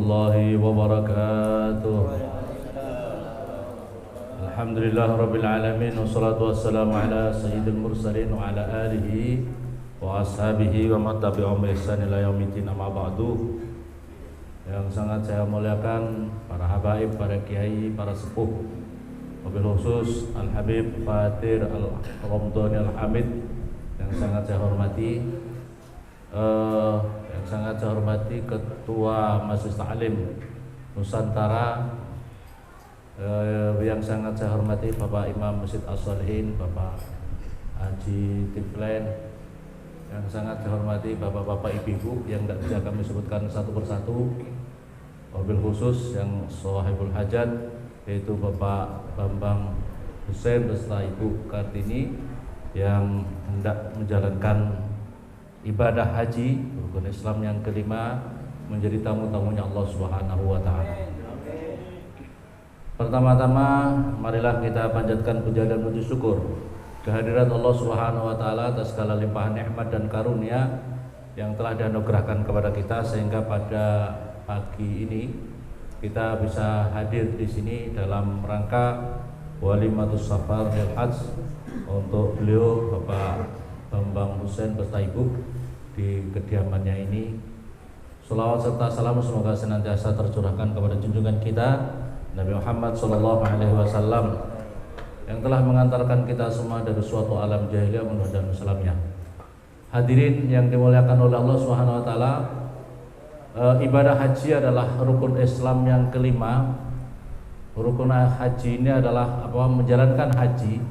warahmatullahi wabarakatuh. Alhamdulillah rabbil alamin, wassalatu wassalamu ala sayyidil mursalin wa ala alihi wa ashabihi wa man tabi'ahum bi ihsan ila yaumiddin, amma ba'du. Yang sangat saya muliakan para habaib, para kiai, para sepuh, wabil khusus Al-Habib Fatir Al-Ramdhani Al-Hamid yang sangat saya hormati, Ketua Majelis Ta'lim Nusantara, yang sangat saya hormati Bapak Imam Masjid As-Solihin, Bapak Haji Tiflen, yang sangat saya hormati Bapak-bapak Ibu-ibu yang tidak bisa kami sebutkan satu persatu, wabil khusus yang sahibul hajat yaitu Bapak Bambang Hussein beserta Ibu Kartini yang hendak menjalankan ibadah haji rukun Islam yang kelima, menjadi tamu-tamunya Allah Subhanahu wa taala. Pertama-tama marilah kita panjatkan puja dan puji syukur kehadirat Allah Subhanahu wa taala atas segala limpahan nikmat dan karunia yang telah dianugerahkan kepada kita, sehingga pada pagi ini kita bisa hadir di sini dalam rangka Walimatus Safar Lil Hajj untuk beliau Bapak Bambang Hussein beserta Ibu di kediamannya ini. Shalawat serta salam semoga senantiasa tercurahkan kepada junjungan kita Nabi Muhammad SAW yang telah mengantarkan kita semua dari suatu alam jahiliyah menuju dan Islamnya. Hadirin yang dimuliakan oleh Allah Subhanahu wa taala, ibadah haji adalah rukun Islam yang kelima. Rukun haji ini adalah menjalankan haji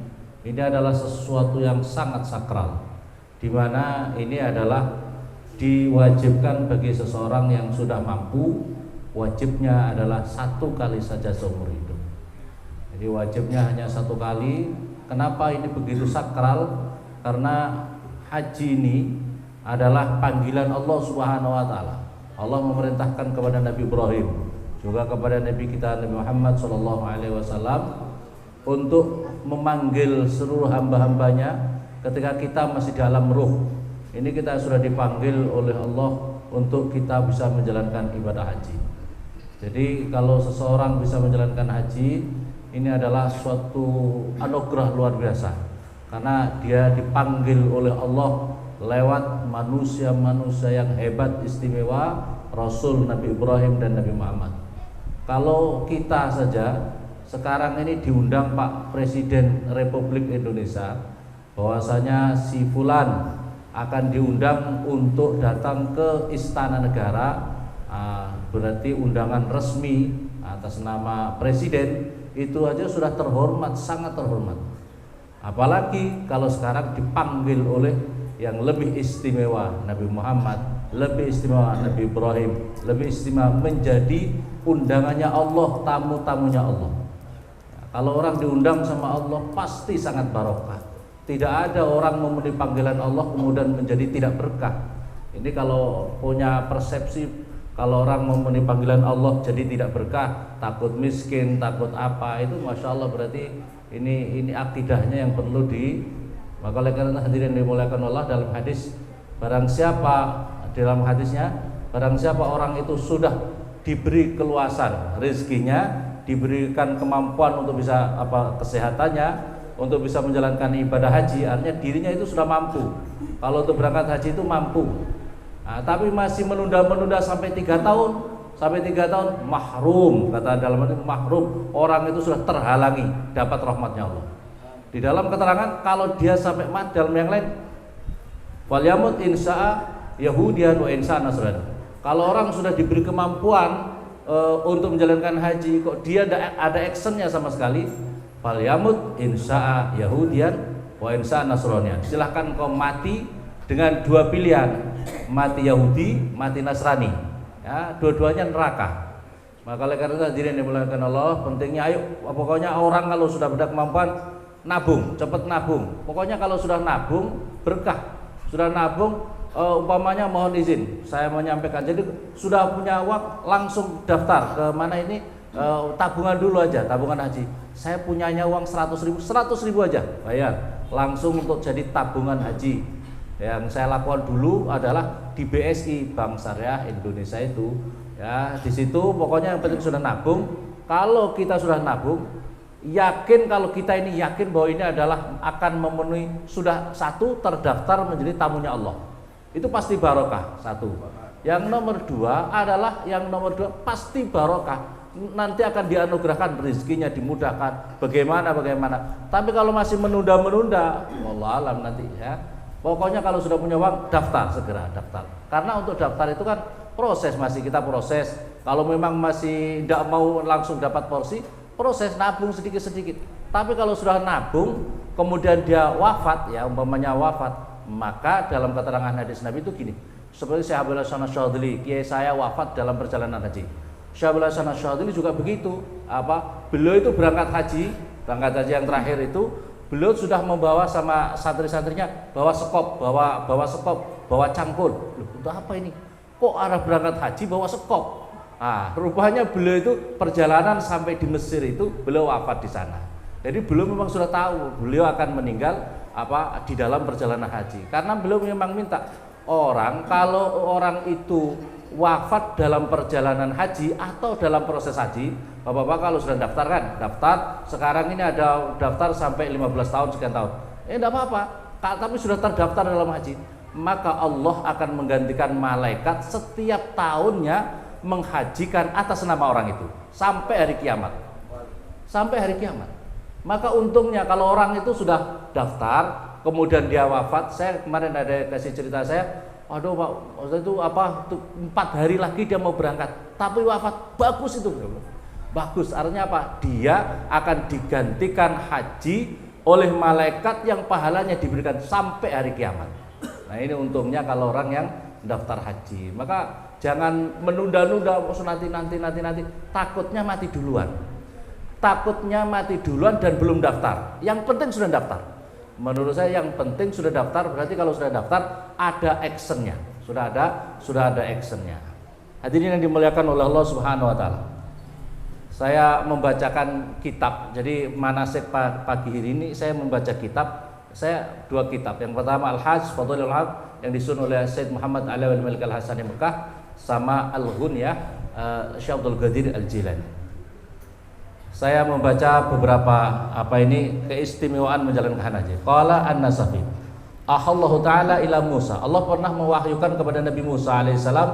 ini adalah sesuatu yang sangat sakral, di mana ini adalah diwajibkan bagi seseorang yang sudah mampu. Wajibnya adalah satu kali saja seumur hidup. Jadi wajibnya hanya satu kali. Kenapa ini begitu sakral? Karena haji ini adalah panggilan Allah Subhanahu wa taala. Allah memerintahkan kepada Nabi Ibrahim, juga kepada Nabi kita Nabi Muhammad SAW untuk memanggil seluruh hamba-hambanya ketika kita masih dalam ruh. Ini kita sudah dipanggil oleh Allah untuk kita bisa menjalankan ibadah haji. Jadi kalau seseorang bisa menjalankan haji, ini adalah suatu anugerah luar biasa, karena dia dipanggil oleh Allah lewat manusia-manusia yang hebat, istimewa, Rasul Nabi Ibrahim dan Nabi Muhammad. Kalau kita saja sekarang ini diundang Pak Presiden Republik Indonesia, bahwasanya si fulan akan diundang untuk datang ke Istana Negara, berarti undangan resmi atas nama Presiden, itu aja sudah terhormat, sangat terhormat. Apalagi kalau sekarang dipanggil oleh yang lebih istimewa, Nabi Muhammad, lebih istimewa Nabi Ibrahim, lebih istimewa, menjadi undangannya Allah, tamu-tamunya Allah. Kalau orang diundang sama Allah pasti sangat barokah. Tidak ada orang memenuhi panggilan Allah kemudian menjadi tidak berkah. Ini kalau punya persepsi, kalau orang memenuhi panggilan Allah jadi tidak berkah, takut miskin, takut apa, itu masya Allah berarti ini akidahnya yang perlu maka oleh karena hadirin dimuliakan Allah, dalam hadis barang siapa, dalam hadisnya barang siapa orang itu sudah diberi keluasan rezekinya, diberikan kemampuan untuk bisa kesehatannya, untuk bisa menjalankan ibadah haji, artinya dirinya itu sudah mampu. Kalau untuk berangkat haji itu mampu. Tapi masih menunda-menunda sampai 3 tahun, mahrum, kata dalam hadis mahrum, orang itu sudah terhalangi dapat rahmatnya Allah. Di dalam keterangan kalau dia sampai mati, dalam yang lain walyamut insya'a Yahudian wa insya'a Nasrani. Kalau orang sudah diberi kemampuan untuk menjalankan haji, kok dia ada actionnya sama sekali, walyamut insya'a Yahudian wa insya'a Nasrani. Silahkan kau mati dengan 2 pilihan, mati Yahudi, mati Nasrani, ya, dua-duanya neraka. Maka oleh karena itu hadirin dimuliakan Allah, pentingnya ayo, pokoknya orang kalau sudah ada kemampuan nabung, cepat nabung. Pokoknya kalau sudah nabung berkah, sudah nabung, umpamanya mohon izin saya menyampaikan, jadi sudah punya uang langsung daftar ke mana ini, tabungan dulu aja, tabungan haji. Saya punyanya uang 100.000 aja bayar langsung untuk jadi tabungan haji. Yang saya lakukan dulu adalah di BSI, Bank Syariah Indonesia itu, Ya, di situ pokoknya yang penting sudah nabung. Kalau kita sudah nabung, yakin kalau kita ini yakin bahwa ini adalah akan memenuhi, sudah satu terdaftar menjadi tamunya Allah. Itu pasti barokah, satu. Yang nomor dua adalah pasti barokah. Nanti akan dianugerahkan rezekinya, dimudahkan. Bagaimana. Tapi kalau masih menunda-menunda, wallah alam nanti ya. Pokoknya kalau sudah punya uang, daftar, segera daftar. Karena untuk daftar itu kan proses, masih kita proses. Kalau memang masih tidak mau langsung dapat porsi, proses nabung sedikit-sedikit. Tapi kalau sudah nabung, kemudian dia wafat, ya umpamanya wafat, maka dalam keterangan hadis Nabi itu gini. Seperti Syekh Abdul Hasan Asy-Syadzili, kiai saya wafat dalam perjalanan haji. Syekh Abdul Hasan Asy-Syadzili juga begitu. Beliau itu berangkat haji yang terakhir itu, beliau sudah membawa sama santri-santrinya bawa sekop, bawa cangkul. Loh, untuk apa ini? Kok arah berangkat haji bawa sekop? Rupanya beliau itu perjalanan sampai di Mesir itu beliau wafat di sana. Jadi beliau memang sudah tahu beliau akan meninggal di dalam perjalanan haji. Karena beliau memang minta kalau orang itu wafat dalam perjalanan haji atau dalam proses haji, Bapak-bapak kalau sudah daftar kan, daftar sekarang ini ada daftar sampai 15 tahun sekian tahun. Enggak apa-apa, tapi sudah terdaftar dalam haji, maka Allah akan menggantikan malaikat setiap tahunnya menghajikan atas nama orang itu sampai hari kiamat. Sampai hari kiamat. Maka untungnya kalau orang itu sudah daftar, kemudian dia wafat. Saya kemarin ada kasih cerita saya, aduh Pak, itu 4 hari lagi dia mau berangkat, tapi wafat. Bagus itu. Bagus, artinya apa? Dia akan digantikan haji oleh malaikat yang pahalanya diberikan sampai hari kiamat. Nah, ini untungnya kalau orang yang daftar haji. Maka jangan menunda-nunda, nanti. Takutnya mati duluan. Dan belum daftar. Yang penting sudah daftar. Menurut saya yang penting sudah daftar, berarti kalau sudah daftar ada actionnya. Sudah ada actionnya. Hadirin yang dimuliakan oleh Allah Subhanahu wa taala. Saya membacakan kitab. Jadi manasik pagi hari ini saya membaca kitab. Saya 2 kitab. Yang pertama Al-Hajj Fadlul Haq yang disusun oleh Said Muhammad Alawi Al-Malik Al-Hasan di Mekah, sama Al-Ghunyah Syekh Abdul Qadir Al-Jilani. Saya membaca beberapa keistimewaan menjalankan haji. Qala An-Nasafi, Ahallahu ta'ala ila Musa. Allah pernah mewahyukan kepada Nabi Musa alaihissalam,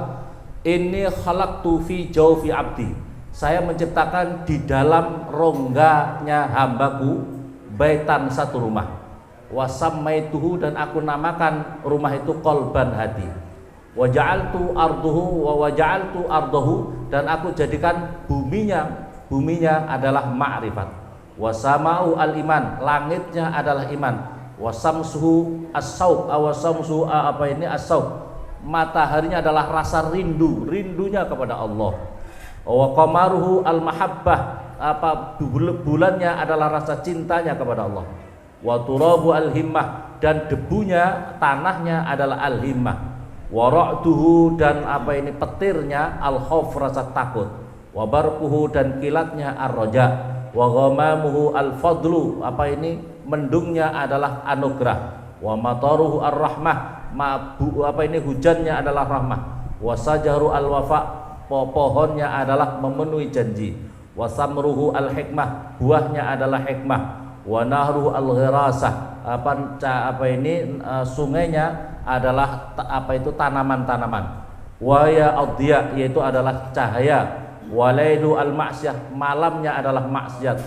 inni khalaqtu fi jawfi abdi. Saya menciptakan di dalam rongganya hambaku baitan, satu rumah. Wasammaituhu, dan aku namakan rumah itu qalban, hati. Waja'altu ardahu, dan aku jadikan buminya adalah ma'rifat. Wasama'u al-iman, langitnya adalah iman. Wasamsuhu as-sauq, as-sauq, mataharinya adalah rasa rindunya kepada Allah. Wa qamaruhu al-mahabbah, bulannya adalah rasa cintanya kepada Allah. Wa turabu al-himmah, dan debunya, tanahnya adalah al-himmah. Wa ra'duhu, dan petirnya al-khauf, rasa takut. Wa barquhu, dan kilatnya ar-raja. Wa ghamamuhu al-fadlu, mendungnya adalah anugerah. Wa mataruhu ar-rahmah, hujannya adalah rahmah. Wa sajaru al-wafa, pohonnya adalah memenuhi janji. Wa samruhu al-hikmah, buahnya adalah hikmah. Wa nahruhu al-ghirasah, sungainya adalah tanaman-tanaman. Wa ya adhiya, yaitu adalah cahaya. Wa lailu al-ma'siyah, malamnya adalah maksiat.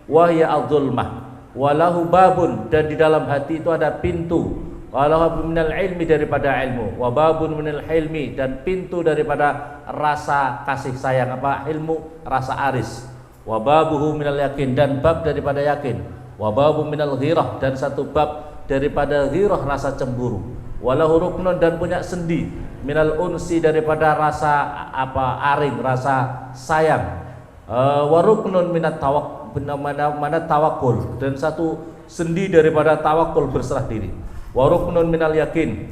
Wa ya adzulmah. Wa lahu babun, dan di dalam hati itu ada pintu. Wa lahu minal ilmi, daripada ilmu. Wa babun minal hilmi, dan pintu daripada rasa kasih sayang, ilmu, rasa aris. Wa babuhu minal yakin, dan bab daripada yakin. Wa babu minal ghirah, dan satu bab daripada ghirah, rasa cemburu. Wa lahu ruknun, dan punya sendi, minal unsi, daripada rasa aring, rasa sayang. Wa ruknun minat tawakul, dan satu sendi daripada tawakul, berserah diri. Wa ruknun minal yakin,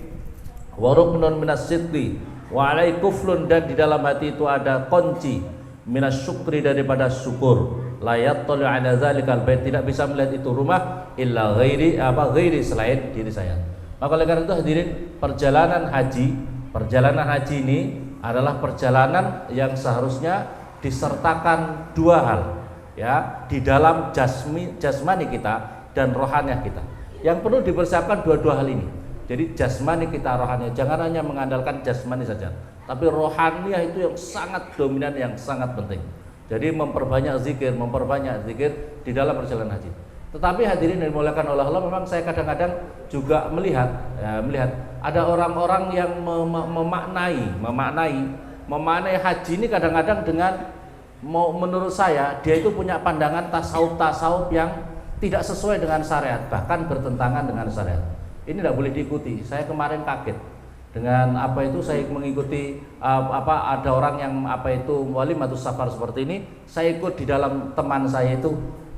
wa ruknun minas sidqi, wa alai kuflun, dan di dalam hati itu ada kunci, minas syukri, daripada syukur. La yattali ala zalikal bait, tidak bisa melihat itu rumah illa ghairi selain diri saya. Maka oleh karena itu hadirin, perjalanan haji ini adalah perjalanan yang seharusnya disertakan dua hal, ya, di dalam jasmani kita dan rohaniah kita. Yang perlu dipersiapkan dua-dua hal ini. Jadi jasmani kita, rohaniah, jangan hanya mengandalkan jasmani saja, tapi rohaniah itu yang sangat dominan, yang sangat penting. Jadi memperbanyak zikir di dalam perjalanan haji. Tetapi hadirin yang dimuliakan oleh Allah, memang saya kadang-kadang juga melihat ada orang-orang yang memaknai haji ini kadang-kadang dengan, menurut saya dia itu punya pandangan tasawuf yang tidak sesuai dengan syariat, bahkan bertentangan dengan syariat. Ini tidak boleh diikuti. Saya kemarin kaget dengan saya mengikuti ada orang yang walimatus safar seperti ini. Saya ikut di dalam teman saya itu,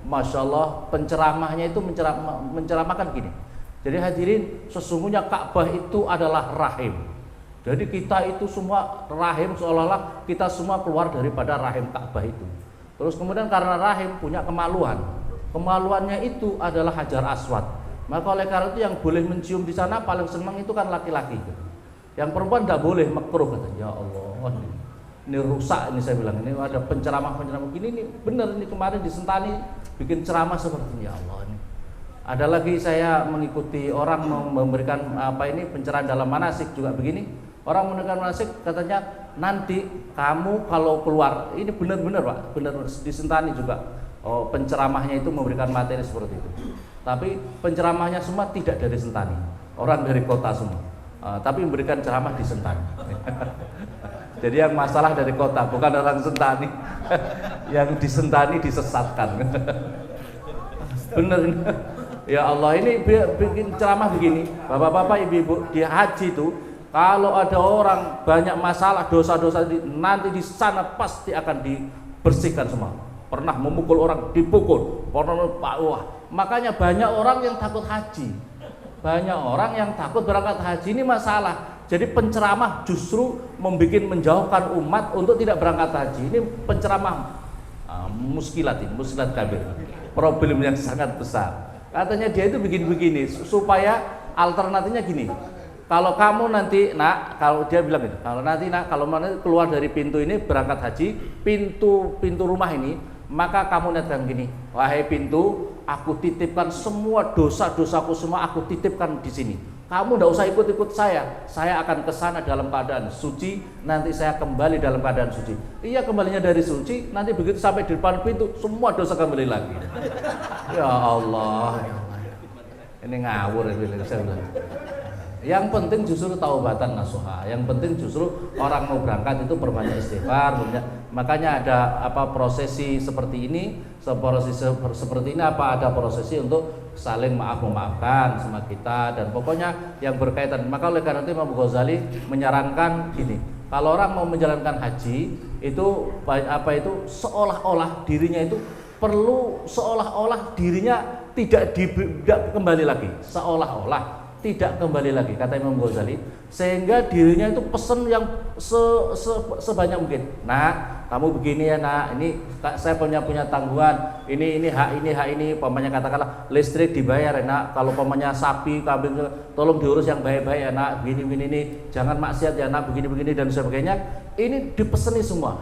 Masya Allah, penceramahnya itu menceramahkan gini. Jadi hadirin, sesungguhnya Ka'bah itu adalah rahim. Jadi kita itu semua rahim, seolah-olah kita semua keluar daripada rahim Ka'bah itu. Terus kemudian karena rahim punya kemaluannya itu adalah Hajar Aswad. Maka oleh karena itu yang boleh mencium di sana paling senang itu kan laki-laki. Yang perempuan tidak boleh, makruh kata. Ya Allah, ini rusak, ini saya bilang, ini ada penceramah begini, ini benar, ini kemarin di Sentani bikin ceramah seperti ini. Ya Allah, ini ada lagi saya mengikuti orang memberikan pencerahan dalam manasik juga begini. Orang memberikan manasik katanya, nanti kamu kalau keluar, ini benar-benar Pak, benar di Sentani juga. Penceramahnya itu memberikan materi seperti itu. Tapi penceramahnya semua tidak dari Sentani, orang dari kota semua. Tapi memberikan ceramah di Sentani. Jadi yang masalah dari kota, bukan orang Sentani. Yang di Sentani disesatkan. Bener. Ya Allah, ini bikin ceramah begini. Bapak-bapak, ibu-ibu, di haji itu kalau ada orang banyak masalah, dosa-dosa, nanti di sana pasti akan dibersihkan semua. Pernah memukul orang, dipukul. Makanya banyak orang yang takut haji. Banyak orang yang takut berangkat haji, ini masalah. Jadi penceramah justru menjauhkan umat untuk tidak berangkat haji. Ini penceramah muskilat kabir. Problem yang sangat besar. Katanya dia itu begini supaya alternatifnya gini. Kalau kamu nanti kalau dia bilang gitu, kalau keluar dari pintu ini berangkat haji, pintu rumah ini, maka kamu niatkan gini, wahai pintu, aku titipkan semua dosa-dosaku semua, aku titipkan di sini. Kamu tidak usah ikut-ikut saya akan ke sana dalam keadaan suci, nanti saya kembali dalam keadaan suci. Iya, kembalinya dari suci, nanti begitu sampai di depan pintu, semua dosa kembali lagi. Ya Allah, ini ngawur ini saya bilang. Yang penting justru taubatan nasuha. Yang penting justru orang mau berangkat itu perbanyak istighfar. Makanya ada prosesi seperti ini, ada prosesi untuk saling memaafkan sama kita, dan pokoknya yang berkaitan. Maka oleh karena itu Imam Ghazali menyarankan gini, kalau orang mau menjalankan haji itu seolah-olah dirinya itu tidak kembali lagi, seolah-olah tidak kembali lagi, kata Imam Ghazali, sehingga dirinya itu pesen yang sebanyak mungkin. Kamu begini ya ini saya punya tanggungan, ini hak ini, pamannya katakanlah listrik dibayar ya kalau pamannya sapi, kambing tolong diurus yang baik-baik ya begini ini, jangan maksiat ya begini dan sebagainya. Ini dipeseni semua,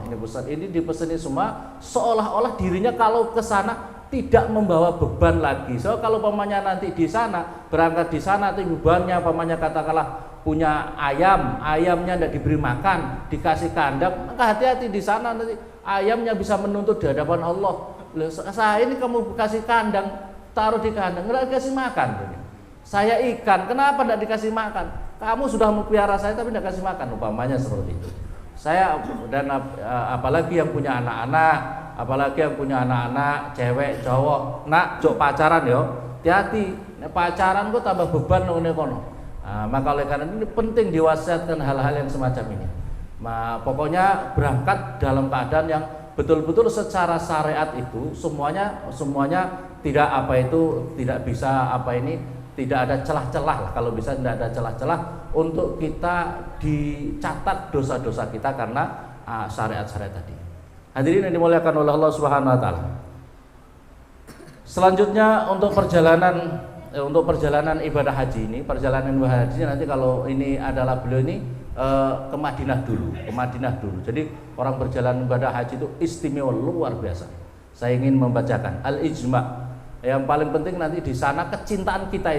ini dipeseni semua, seolah-olah dirinya kalau ke sana tidak membawa beban lagi. So kalau pamannya nanti di sana, berangkat di sana, itu bebannya pamannya katakanlah punya ayamnya tidak diberi makan, dikasih kandang, maka hati-hati di sana, nanti ayamnya bisa menuntut di hadapan Allah. Saya ini kamu kasih kandang, taruh di kandang, nggak dikasih makan. Saya ikan, kenapa tidak dikasih makan? Kamu sudah melihara saya tapi tidak kasih makan, umpamanya seperti itu. Saya dan apalagi yang punya anak-anak, cewek, cowok, jok pacaran yo, hati-hati, pacaran kok tambah beban kono. Maka oleh karena ini penting diwasiatkan hal-hal yang semacam ini. Pokoknya berangkat dalam keadaan yang betul-betul secara syariat itu semuanya tidak tidak ada celah-celah lah, kalau bisa tidak ada celah-celah untuk kita dicatat dosa-dosa kita karena syariat-syariat tadi. Hadirin yang dimuliakan oleh Allah Subhanahu wa taala. Selanjutnya untuk perjalanan ibadah haji ini, nanti kalau ini adalah beliau ini ke Madinah dulu. Jadi orang berjalan ibadah haji itu istimewa luar biasa. Saya ingin membacakan al-ijma'. Yang paling penting nanti di sana kecintaan kita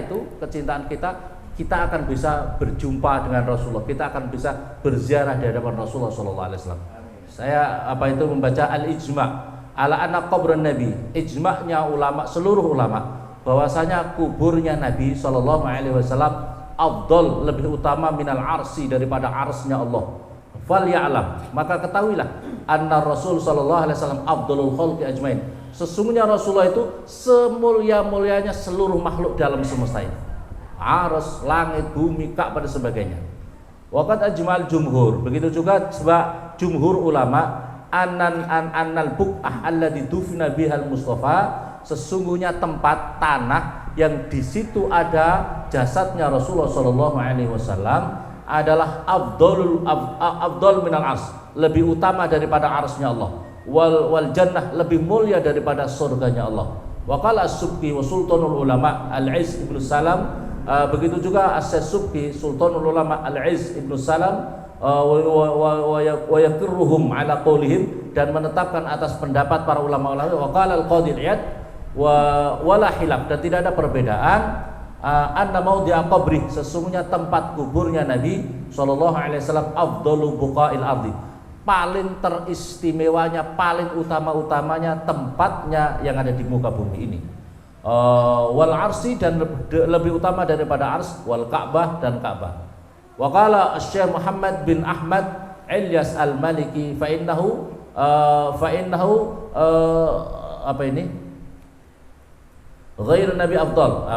akan bisa berjumpa dengan Rasulullah, kita akan bisa berziarah di hadapan Rasulullah sallallahu alaihi wasallam. Saya membaca al-ijma' ala anna qabran nabi, ijma'nya ulama, seluruh ulama, bahwasanya kuburnya Nabi sallallahu alaihi wasallam afdal, lebih utama minal arsi, daripada arsnya Allah. Fal ya'lam, maka ketahuilah anna Rasul sallallahu alaihi wasallam afdalul khalqi ajmain, sesungguhnya Rasulullah itu semulia-mulianya seluruh makhluk dalam semesta ini, aras, langit, bumi, Ka'bah dan sebagainya. Waqad ajmal jumhur, begitu juga sebab jumhur ulama annal buq'ah alladhi dufina bihal Mustafa, sesungguhnya tempat tanah yang di situ ada jasadnya Rasulullah sallallahu alaihi wasallam adalah afdal minal ars, lebih utama daripada arsnya Allah. Wal jannah, lebih mulia daripada surganya Allah. Wa qala as-Subki wa sultanul ulama Al-Izz ibnu Salam, begitu juga as-Subki sultanul ulama Al-Izz ibnu Salam, wa yakirruhum ala qaulihim, dan menetapkan atas pendapat para ulama-ulama. Wa qala al-Qadhi Iyad wala hilaf, dan tidak ada perbedaan anna maudhi'a qabri, sesungguhnya tempat kuburnya Nabi sallallahu alaihi wasallam afdalu buqa'il ardi, paling teristimewanya, paling utama-utamanya tempatnya yang ada di muka bumi ini. Wal arsi, dan lebih utama daripada ars, wal Ka'bah, dan Ka'bah. Wa qala Syekh Muhammad bin Ahmad Ilyas Al-Maliki fa innahu ghairu nabi afdal,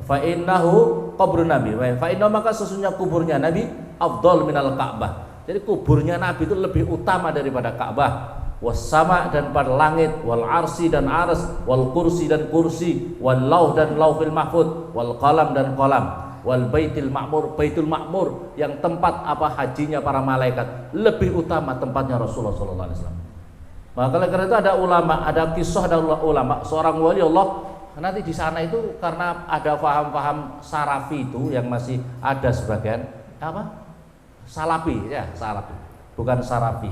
fa innahu qabrun nabi, fa inna, maka sesungguhnya kuburnya Nabi afdal minal Ka'bah, jadi kuburnya Nabi itu lebih utama daripada Ka'bah. Was-sama, dan pada langit, wal arsi, dan ars, wal kursi, dan kursi, wal lauh, dan lauhil mahfud, wal qalam, dan qalam, wal baitul ma'mur, yang tempat hajinya para malaikat, lebih utama tempatnya Rasulullah sallallahu alaihi wasallam. Maka karena itu ada ulama, ada kisah, ada ulama, seorang wali Allah nanti di sana itu, karena ada paham-paham Sarafi itu yang masih ada sebagian Salafi, bukan Sarafi.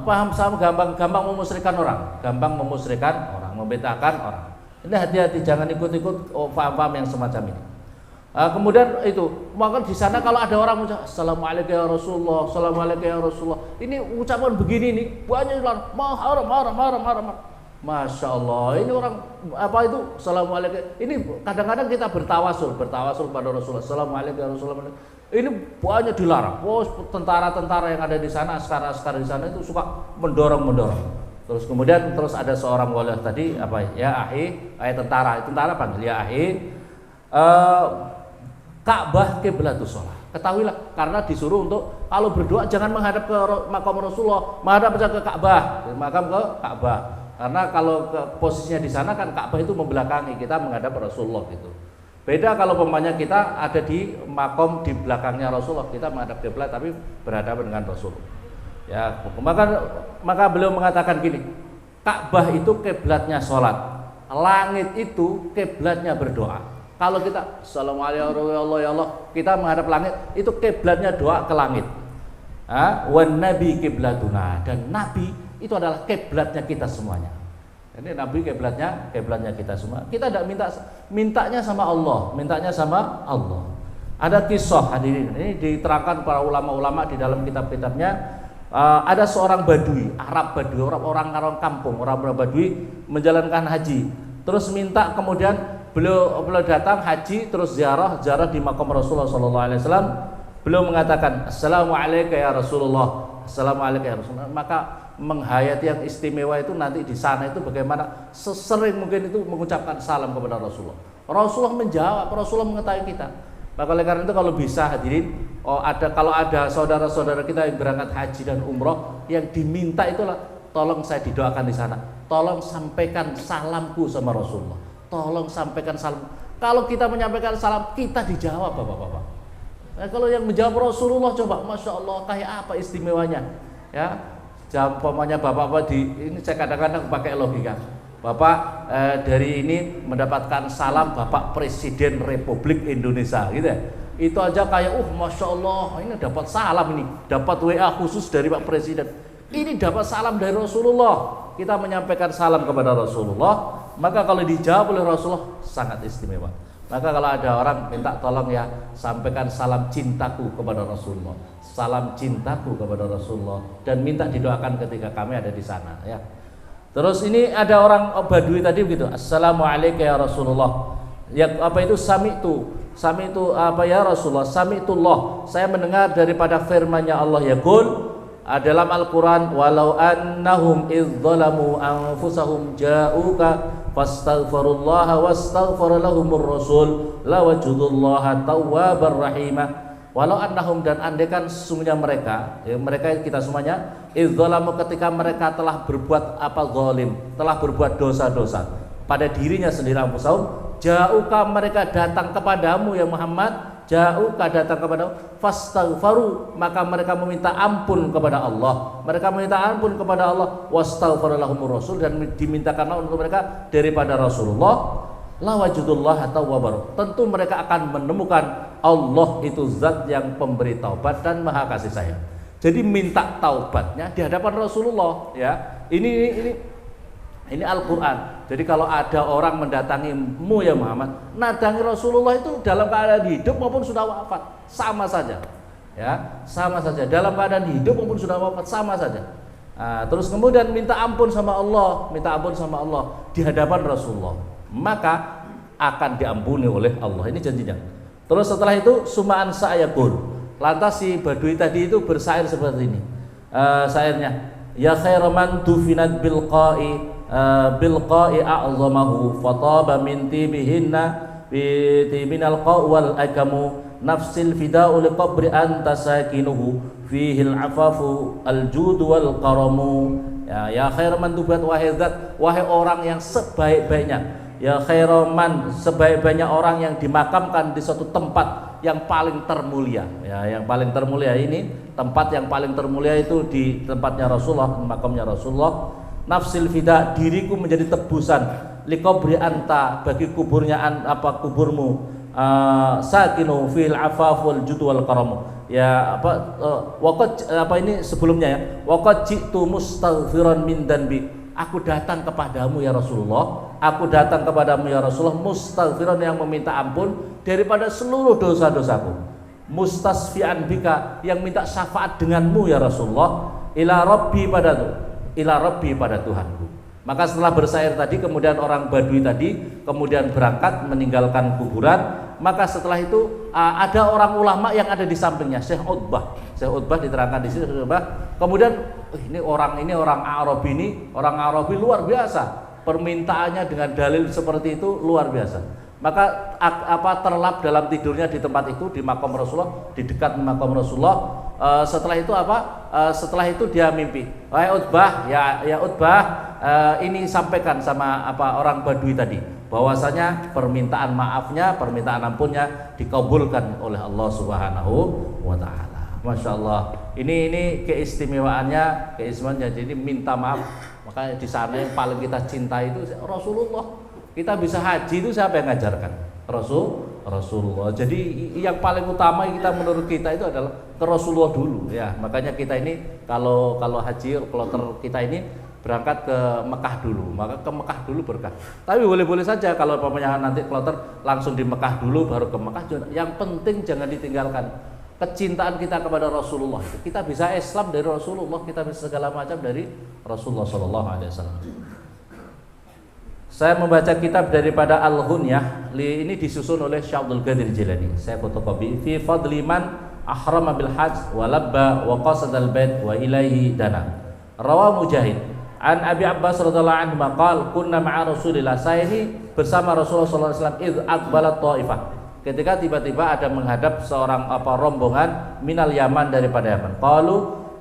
Paham sama, gampang memusyrikkan orang, membedahkan orang. Ini hati-hati, jangan ikut-ikut paham-paham yang semacam ini. Kemudian itu, maka di sana kalau ada orang ucap assalamualaikum ya Rasulullah, assalamualaikum ya Rasulullah, ini ucapan begini nih, banyak marah. Masya Allah, ini orang assalamualaikum. Ini kadang-kadang kita bertawasul pada Rasulullah, assalamualaikum ya Rasulullah. Ini banyak dilarang. Tentara-tentara yang ada di sana, askar-askar di sana itu suka mendorong. Terus ada seorang wali tadi ya ahi, tentara panggil ya ahi, Ka'bah qiblatus shalah. Ketahuilah, karena disuruh untuk kalau berdoa jangan menghadap ke makam Rasulullah, menghadap saja ke Ka'bah, makam ke Ka'bah. Karena kalau posisinya di sana kan Ka'bah itu membelakangi, kita menghadap Rasulullah gitu. Beda kalau umpamanya kita ada di makom di belakangnya Rasulullah, kita menghadap kiblat tapi berhadapan dengan Rasul. Ya, maka beliau mengatakan gini, Ka'bah itu kiblatnya sholat, langit itu kiblatnya berdoa. Kalau kita assalamualaikum ya Allah, kita menghadap langit, itu kiblatnya doa ke langit. Wan nabi kiblatuna, dan Nabi itu adalah kiblatnya kita semuanya. Ini Nabi kiblatnya kita semua. Kita tidak mintanya sama Allah, Ada kisah hadirin, ini diterangkan para ulama-ulama di dalam kitab-kitabnya. Ada seorang Badui, Arab Badui, orang kampung, orang Badui menjalankan haji. Terus minta, kemudian beliau datang haji, terus ziarah di makam Rasulullah sallallahu alaihi wasallam. Beliau mengatakan assalamualaikum ya Rasulullah, assalamualaikum ya Rasulullah. Maka menghayati yang istimewa itu nanti di sana itu bagaimana sesering mungkin itu mengucapkan salam kepada Rasulullah. Rasulullah menjawab, Rasulullah mengetahui kita. Maka oleh karena itu kalau bisa hadirin, kalau ada saudara-saudara kita yang berangkat haji dan umroh, yang diminta itulah tolong saya didoakan di sana. Tolong sampaikan salamku sama Rasulullah. Tolong sampaikan salam. Kalau kita menyampaikan salam, kita dijawab Bapak-bapak. Nah, kalau yang menjawab Rasulullah, coba Masya Allah, kayak apa istimewanya? Ya, umpamanya Bapak-bapak ini saya kadang-kadang pakai logika. Bapak dari ini mendapatkan salam Bapak Presiden Republik Indonesia, gitu ya. itu aja kayak Masya Allah, ini dapat salam, ini dapat WA khusus dari Pak Presiden, ini dapat salam dari Rasulullah. Kita menyampaikan salam kepada Rasulullah, maka kalau dijawab oleh Rasulullah sangat istimewa. Maka kalau ada orang minta tolong ya, sampaikan salam cintaku kepada Rasulullah, salam cintaku kepada Rasulullah, dan minta didoakan ketika kami ada di sana ya. Terus ini ada orang Badui tadi begitu, Assalamualaikum ya Rasulullah. Ya apa itu sami itu apa ya Rasulullah, sami'tullah, saya mendengar daripada firman-Nya Allah yaqul dalam Al-Qur'an, walau annahum idz zalamu anfusahum ja'uka fastaghfirullaha wastaghfara lahumur rasul lawajudullaha tawwabar rahimah. Walau annahum, dan andaikan sesungguhnya mereka, ya mereka kita semuanya, idz zalamu, ketika mereka telah berbuat zalim, telah berbuat dosa-dosa pada dirinya sendiri, anfusahum ja'uka, mereka datang kepadamu ya Muhammad, ja'uka datang kepadamu, fastaghfaru, maka mereka meminta ampun kepada Allah, mereka meminta ampun kepada Allah, wastaghfara lahumur rasul, dan dimintakanlah untuk mereka daripada Rasulullah, lawajudullah tawwabar, tentu mereka akan menemukan Allah itu zat yang pemberi taubat dan maha kasih sayang. Jadi minta taubatnya di hadapan Rasulullah ya. Ini Al-Qur'an. Jadi kalau ada orang mendatangimu ya Muhammad, nadangi Rasulullah itu dalam keadaan hidup maupun sudah wafat, sama saja. Ya, sama saja. Dalam keadaan hidup maupun sudah wafat, sama saja. Terus kemudian minta ampun sama Allah, di hadapan Rasulullah, maka akan diampuni oleh Allah. Ini janjinya. Terus setelah itu sumaan sa'yaqul. Lantas si Badui tadi itu bersair seperti ini. Sairnya, ya khairaman dufinat bilqa'i a'zamahu fataba min tibihinna bitibinal qawwal akamu nafsil fida'u liqabri anta sakinuhu fihil afafu aljud wal karamu. Ya khairaman dubat, wahai orang yang sebaik-baiknya, ya khairaman, sebaik-baiknya orang yang dimakamkan di suatu tempat yang paling termulia. Ya, yang paling termulia ini, tempat yang paling termulia itu di tempatnya Rasulullah, makamnya Rasulullah. Nafsil fida, diriku menjadi tebusan, liqabri anta, bagi kuburnya kuburmu, sakinu fil afaful judwal karamu. Ya ini sebelumnya ya, waqad ji'tu mustaghfiran min danbi, aku datang kepadamu ya Rasulullah, aku datang kepadamu ya Rasulullah, mustaghfiran, yang meminta ampun daripada seluruh dosa-dosaku, mustasfi'an bika, yang minta syafaat denganmu ya Rasulullah, ila rabbi pada Tuhanku. Maka setelah bersair tadi, kemudian orang Badui tadi kemudian berangkat meninggalkan kuburan. Maka setelah itu ada orang ulama yang ada di sampingnya, Syekh Utbah diterangkan di sini. Kemudian ini orang Arabi luar biasa, permintaannya dengan dalil seperti itu luar biasa. Maka terlap dalam tidurnya di tempat itu, di makam Rasulullah, di dekat makam Rasulullah. Setelah itu dia mimpi, wahai Utbah, ya Utbah, ini sampaikan sama orang Badui tadi, bahwasanya permintaan maafnya, permintaan ampunnya dikabulkan oleh Allah Subhanahu wa taala. Masya Allah. Ini keistimewaannya. Jadi minta maaf. Makanya di sana yang paling kita cintai itu Rasulullah. Kita bisa haji itu siapa yang ngajarkan? Rasulullah. Jadi yang paling utama kita menurut kita itu adalah ke Rasulullah dulu ya. Makanya kita ini kalau haji, kloter kita ini berangkat ke Mekah dulu. Maka ke Mekah dulu berkah. Tapi boleh-boleh saja kalau umpamanya nanti kloter langsung di Mekah dulu baru ke Mekah. Yang penting jangan ditinggalkan kecintaan kita kepada Rasulullah. Kita bisa Islam dari Rasulullah, kita bisa segala macam dari Rasulullah sallallahu alaihi wasallam. Saya membaca kitab daripada Al-Ghunyah, ini disusun oleh Syekh Abdul Qadir Jilani. Saya fotokopi, fi fadli man ahrama bil hajj wa labba wa qasadal bait wa ilaihi dana. Rawa Mujahid an Abi Abbas radhiyallahu anhu maqal kunna ma'a Rasulillah. Saya ini bersama Rasulullah sallallahu alaihi wasallam id aqbalat Thaifah. Ketika tiba-tiba ada menghadap seorang rombongan minal Yaman, daripada Yaman. Qalu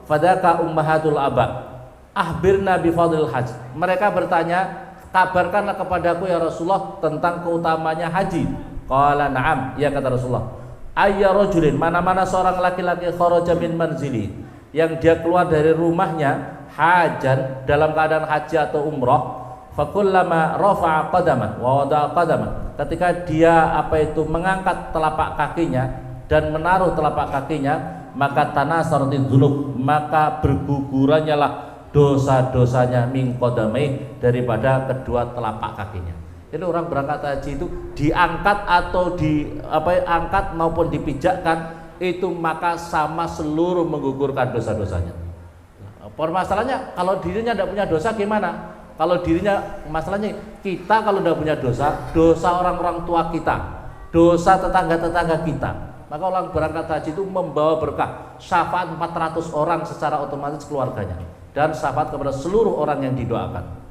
fadaka ummahatul aba ahbirna bi fadlil hajj. Mereka bertanya, kabarkanlah kepadaku ya Rasulullah tentang keutamanya haji. Qala na'am, ya kata Rasulullah. Ayya rajulin, mana-mana seorang laki-laki kharaja min manzili, yang dia keluar dari rumahnya hajan, dalam keadaan haji atau umrah, fakullama rafa'a qadaman wa wada'a qadaman, ketika dia mengangkat telapak kakinya dan menaruh telapak kakinya, maka tanasaratil dzunub, maka bergugurannya lah dosa-dosanya min qadamai, daripada kedua telapak kakinya. Jadi orang berangkat haji itu diangkat atau angkat maupun dipijakkan itu maka sama seluruh menggugurkan dosa-dosanya. Permasalahannya kalau dirinya tidak punya dosa gimana? Kalau dirinya, masalahnya kita kalau tidak punya dosa, dosa orang-orang tua kita, dosa tetangga-tetangga kita, maka orang berangkat haji itu membawa berkah, syafaat 400 orang secara otomatis keluarganya, dan syafaat kepada seluruh orang yang didoakan.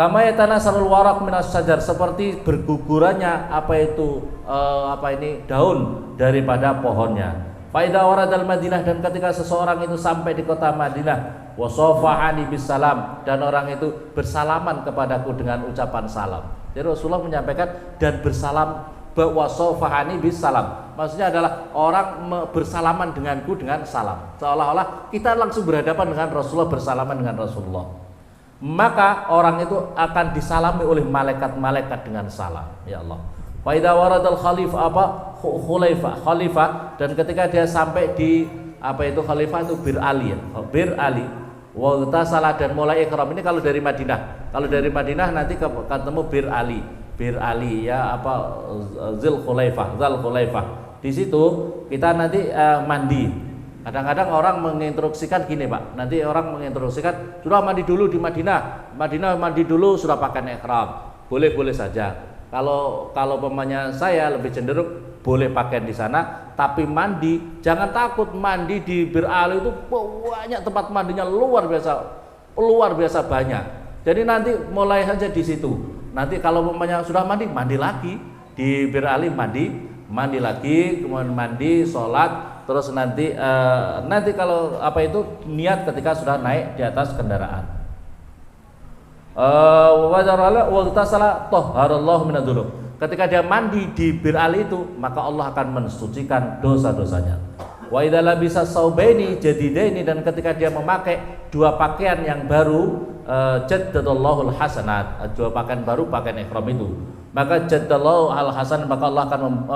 Kama yatanasarul waraq minas syajar, seperti bergugurannya daun daripada pohonnya. Faida waradal Madinah, dan ketika seseorang itu sampai di kota Madinah, wasofahani bisalam, dan orang itu bersalaman kepadaku dengan ucapan salam. Jadi Rasulullah menyampaikan dan bersalam, wasofahani bisalam, maksudnya adalah orang bersalaman denganku dengan salam, seolah-olah kita langsung berhadapan dengan Rasulullah, bersalaman dengan Rasulullah. Maka orang itu akan disalami oleh malaikat-malaikat dengan salam. Ya Allah. Faida waradal khalifah, dan ketika dia sampai di khalifah itu Bir Ali, wa tasalah, dan mulai ihram. Ini kalau dari Madinah. Kalau dari Madinah nanti ketemu Bir Ali Zal Khulaifah. Di situ kita nanti mandi. Kadang-kadang orang menginstruksikan gini, Pak. Nanti orang menginstruksikan sudah mandi dulu di Madinah. Mandi dulu sudah pakai ihram. Boleh saja. Kalau pemanya saya lebih cenderung boleh pakai di sana, tapi mandi jangan takut. Mandi di Bir Ali itu banyak tempat mandinya, luar biasa banyak. Jadi nanti mulai saja di situ. Nanti kalau pemanya sudah mandi lagi di Bir Ali, mandi lagi, kemudian mandi, sholat, terus nanti kalau niat ketika sudah naik di atas kendaraan. Ketika dia mandi di Bir Ali itu, maka Allah akan mensucikan dosa-dosanya. Wa idza labisa saubaini jadidaini, dan ketika dia memakai dua pakaian yang baru, jaddadallahu alhasanat, dua pakaian baru, pakaian ihram itu, maka jaddallahu alhasan, maka Allah akan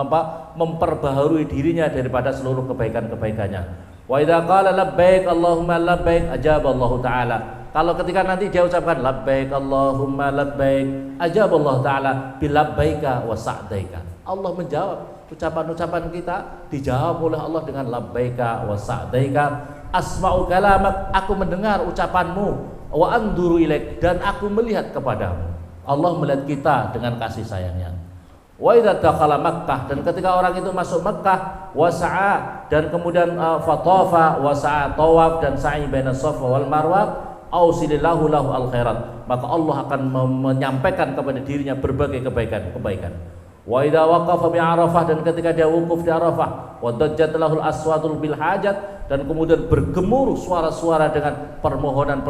memperbaharui dirinya daripada seluruh kebaikan-kebaikannya. Wa idza qala labbaik Allahumma labbaik, ajaballahu ta'ala. Kalau ketika nanti dia ucapkan labbaik Allahumma labbaik, ajaballahu ta'ala bilabbaika wa sa'daika. Allah menjawab ucapan-ucapan kita, dijawab oleh Allah dengan labbaika wa sa'daika. Asma'u kalamak, aku mendengar ucapanmu, wa anduru ilaik, dan aku melihat kepadamu. Allah melihat kita dengan kasih sayangnya. Wa idza dakhala Makkah, dan ketika orang itu masuk Makkah, wa sa'a, dan kemudian fatafa wa sa'a, tawaf dan sa'i baina Safa wal Marwah, ausilillahu lahu al khairat, maka Allah akan menyampaikan kepada dirinya berbagai kebaikan. Wa idza waqafa bi Arafah, dan ketika dia wukuf di Arafah, wa dajjat lahul aswatul bil hajat, dan kemudian bergemuruh suara-suara dengan permohonan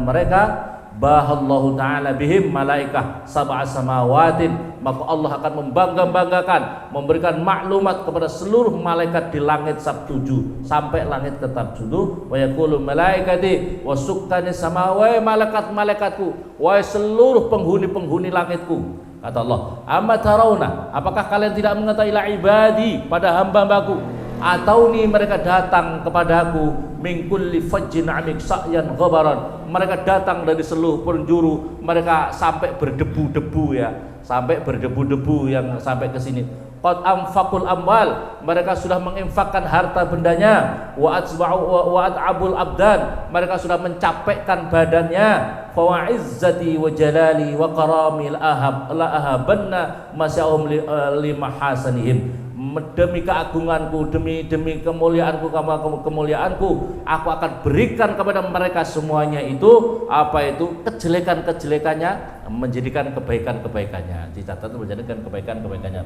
mereka, bahallahu ta'ala bihim malaikah sab'a samawatin, maka Allah akan membanggakan, memberikan maklumat kepada seluruh malaikat di langit sab-7 sampai langit ke-7. Wa yaqulu malaikati wa sukkani samawati, malaikat-malaikatku, wahai seluruh penghuni langitku, kata Allah, amma tarawna, apakah kalian tidak mengetahui ila ibadi, pada hamba-hambaku, atau nih mereka datang kepadaku min kulli fajjin amik sa'yan ghabaran, mereka datang dari seluruh penjuru, mereka sampai berdebu-debu yang sampai ke sini. Qad anfaqul amwal, mereka sudah menginfakkan harta bendanya, wa at'abul abdan, mereka sudah mencapekkan badannya, fa wa izzati wa jalali wa karami la ahabanna masya'um li mahasanihim, demi keagunganku, demi kemuliaanku, aku akan berikan kepada mereka semuanya itu kejelekan-kejelekannya menjadikan kebaikan-kebaikannya, dicatat menjadikan kebaikan-kebaikannya.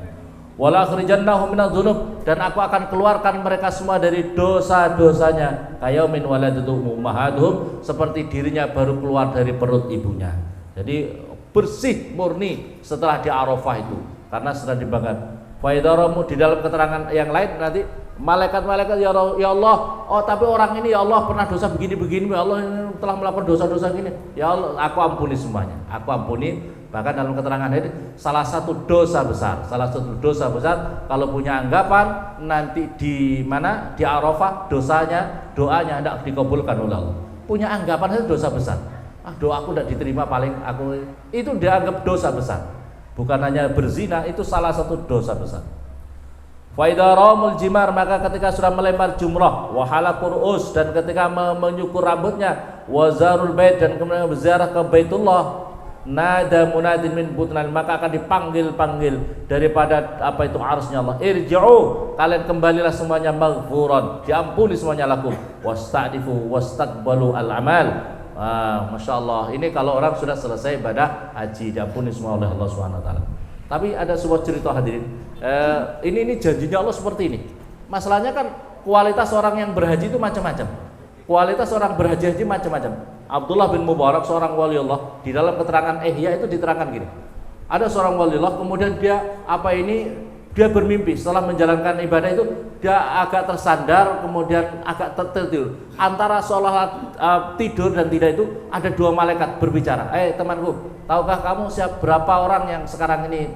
Wala akhrijannahum minadz dzunub, dan aku akan keluarkan mereka semua dari dosa-dosanya, kayaumin waladatu ummahatuhum, seperti dirinya baru keluar dari perut ibunya. Jadi bersih murni setelah di Arafah itu, karena sudah dibanggakan. Faidaramu, di dalam keterangan yang lain nanti malaikat-malaikat, ya Allah, oh tapi orang ini ya Allah pernah dosa begini, ya Allah ini telah melakukan dosa-dosa gini, ya Allah aku ampuni semuanya, aku ampuni Bahkan dalam keterangan hadis salah satu dosa besar kalau punya anggapan nanti di mana di Arafah doanya hendak dikabulkan oleh Allah. Punya anggapan itu dosa besar. Doaku tidak diterima, paling aku itu dianggap dosa besar. Bukan hanya berzina, itu salah satu dosa besar. Fa idza ramul jimar, maka ketika sudah melempar jumrah, wa halaqur us, dan ketika menyukur rambutnya, wa zarul bait, dan kemudian berziarah ke Baitullah, nada munadin min butnal, maka akan dipanggil daripada apa itu arsy-Nya Allah, irji'u, kalian kembalilah semuanya maghfuran, diampuni semuanya lakum, wasta'difu wastaqbalu al-amal. Masya Allah, ini kalau orang sudah selesai ibadah haji diampuni semua oleh Allah Subhanahu wa taala. Tapi ada sebuah cerita hadirin. Ini janjinya Allah seperti ini. Masalahnya kan kualitas orang yang berhaji itu macam-macam. Kualitas orang berhaji macam-macam. Abdullah bin Mubarak, seorang wali Allah, di dalam keterangan Ihya itu diterangkan gini. Ada seorang wali Allah, kemudian dia bermimpi setelah menjalankan ibadah itu, dia agak tersandar, kemudian agak tertidur. Antara seolah tidur dan tidak itu ada dua malaikat berbicara. Temanku, tahukah kamu berapa orang yang sekarang ini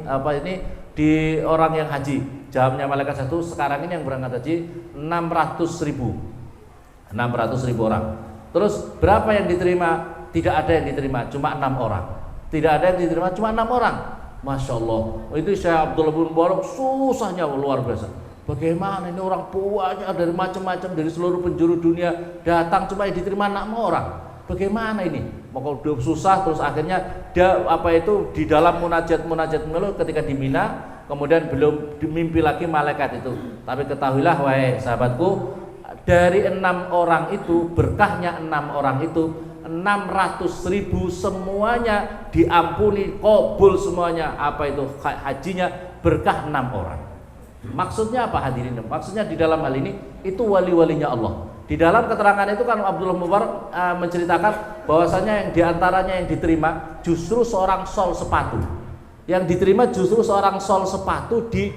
di orang yang haji? Jawabnya malaikat satu, sekarang ini yang berangkat haji 600.000 orang. Terus berapa yang diterima? Tidak ada yang diterima, cuma 6 orang. Tidak ada yang diterima, cuma 6 orang. Masya Allah, itu Syekh Abdullah bin Mubarak susahnya luar biasa. Bagaimana ini orang banyak dari macam-macam, dari seluruh penjuru dunia datang, cuma yang diterima 6 orang. Bagaimana ini? Maka dia susah, terus akhirnya dia di dalam munajat melu ketika di Mina, kemudian belum dimimpi lagi malaikat itu. Tapi ketahuilah wahai sahabatku, dari 6 orang itu, berkahnya 6 orang itu, 600.000 semuanya diampuni, qabul semuanya hajinya, berkah 6 orang. Maksudnya apa hadirin? Maksudnya di dalam hal ini itu wali-walinya Allah. Di dalam keterangan itu kan Abdullah Mubarak menceritakan bahwasanya yang diantaranya yang diterima justru seorang sol sepatu. Yang diterima justru seorang sol sepatu di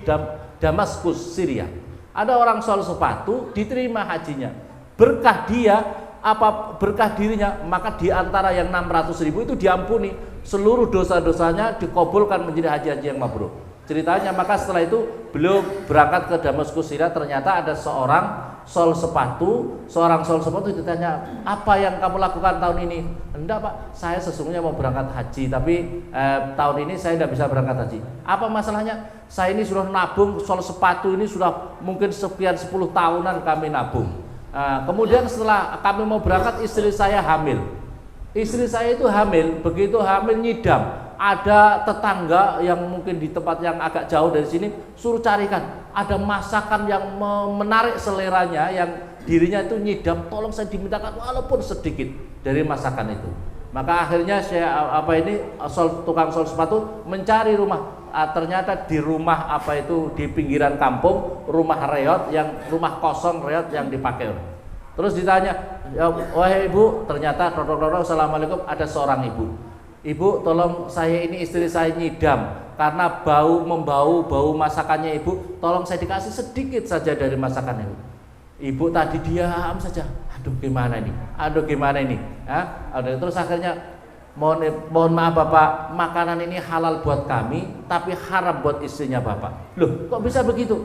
Damaskus, Syria. Ada orang sol sepatu diterima hajinya. Berkah berkah dirinya, maka diantara yang 600.000 itu diampuni, seluruh dosa-dosanya dikabulkan menjadi haji-haji yang mabrur. Ceritanya, maka setelah itu beliau berangkat ke Damaskus, Syria. Ternyata ada seorang sol sepatu ditanya, apa yang kamu lakukan tahun ini? Enggak Pak, saya sesungguhnya mau berangkat haji, tapi tahun ini saya tidak bisa berangkat haji. Apa masalahnya? Saya ini sudah nabung sol sepatu ini sudah mungkin sekian 10 tahunan kami nabung. Kemudian setelah kami mau berangkat, istri saya hamil. Istri saya itu hamil, begitu hamil nyidam. Ada tetangga yang mungkin di tempat yang agak jauh dari sini, suruh carikan ada masakan yang menarik seleranya, yang dirinya itu nyidam, tolong saya dimintakan walaupun sedikit dari masakan itu. Maka akhirnya tukang sol sepatu mencari rumah. Ternyata di rumah di pinggiran kampung, rumah kosong reot yang dipakai. Terus ditanya, wahai ibu, ternyata assalamualaikum, ada seorang ibu. Ibu, tolong saya ini istri saya nyidam karena membau masakannya ibu, tolong saya dikasih sedikit saja dari masakan ibu. Ibu tadi diam saja. Aduh gimana ini? Terus akhirnya mohon maaf Bapak, makanan ini halal buat kami tapi haram buat istrinya Bapak. Loh, kok bisa begitu?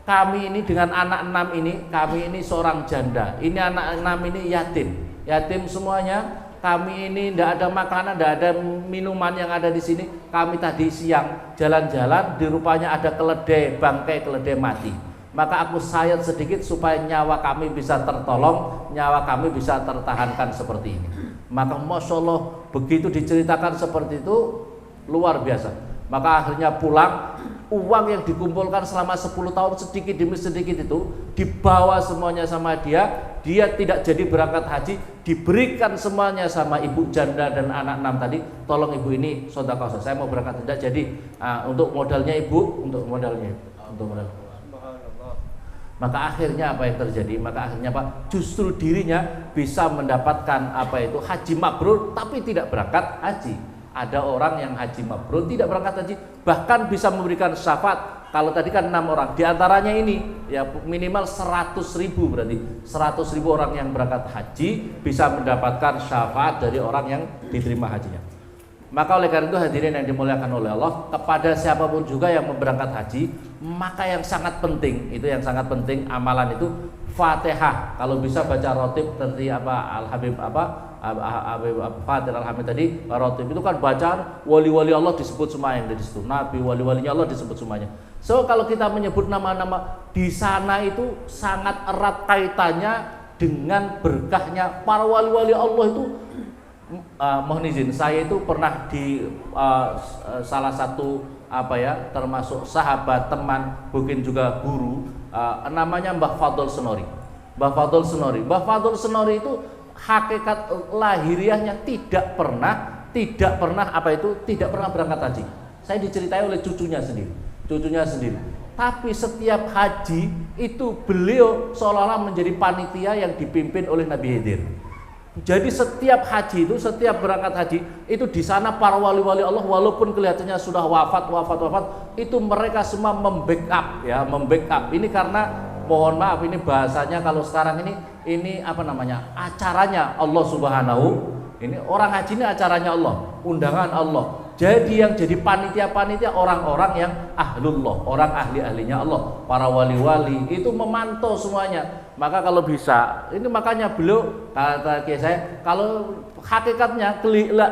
Kami ini dengan anak 6 ini, kami ini seorang janda. Ini anak 6 ini yatim semuanya. Kami ini tidak ada makanan, tidak ada minuman yang ada di sini. Kami tadi siang jalan-jalan, di rupanya ada bangkai keledai mati. Maka aku sayat sedikit supaya nyawa kami bisa tertolong, nyawa kami bisa tertahankan seperti ini. Maka Masya Allah, begitu diceritakan seperti itu, luar biasa. Maka akhirnya pulang, uang yang dikumpulkan selama 10 tahun sedikit demi sedikit itu dibawa semuanya sama dia tidak jadi berangkat haji, diberikan semuanya sama ibu janda dan anak 6 tadi. Tolong ibu ini sedekah, saya mau berangkat, tidak jadi. Untuk modalnya ibu, untuk modal. Maka akhirnya apa yang terjadi? Maka akhirnya justru dirinya bisa mendapatkan haji mabrur tapi tidak berangkat haji. Ada orang yang haji mabrur tidak berangkat haji, bahkan bisa memberikan syafaat. Kalau tadi kan 6 orang, diantaranya ini ya minimal 100.000, berarti 100.000 orang yang berangkat haji bisa mendapatkan syafaat dari orang yang diterima hajinya. Maka oleh karena itu hadirin yang dimuliakan oleh Allah, kepada siapapun juga yang berangkat haji, maka yang sangat penting, itu yang sangat penting amalan itu Fatihah. Kalau bisa baca rotib seperti apa Al-Habib Fatir Al-Hamid tadi, rotib itu kan bacaan wali-wali Allah disebut semua yang di situ. Nabi, wali-walinya Allah disebut semuanya. So kalau kita menyebut nama-nama di sana itu sangat erat kaitannya dengan berkahnya para wali-wali Allah itu. Mohon izin, saya itu pernah di salah satu termasuk sahabat, teman, mungkin juga guru, namanya Mbah Fadl Senori. Mbah Fadl Senori itu hakikat lahiriahnya tidak pernah berangkat haji. Saya diceritai oleh cucunya sendiri. Tapi setiap haji itu beliau seolah-olah menjadi panitia yang dipimpin oleh Nabi Khidir. Jadi setiap berangkat haji itu di sana para wali-wali Allah walaupun kelihatannya sudah wafat, itu mereka semua membackup. Ini karena mohon maaf, ini bahasanya kalau sekarang ini acaranya Allah Subhanahu. Ini orang haji ini acaranya Allah, undangan Allah. Jadi yang jadi panitia orang-orang yang ahlullah, orang ahli-ahlinya Allah, para wali-wali itu memantau semuanya. Maka kalau bisa, ini makanya beliau kata saya, kalau hakikatnya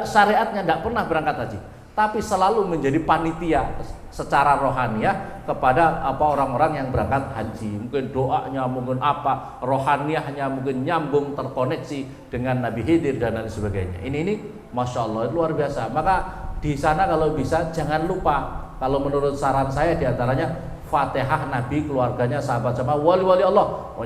syariatnya tidak pernah berangkat haji, tapi selalu menjadi panitia secara rohaniah kepada orang-orang yang berangkat haji. Mungkin doanya, mungkin rohaniahnya mungkin nyambung, terkoneksi dengan Nabi Khidir dan lain sebagainya. Ini masya Allah luar biasa. Maka di sana kalau bisa jangan lupa, kalau menurut saran saya diantaranya Fatihah Nabi, keluarganya, sahabat-sahabat, wali-wali Allah,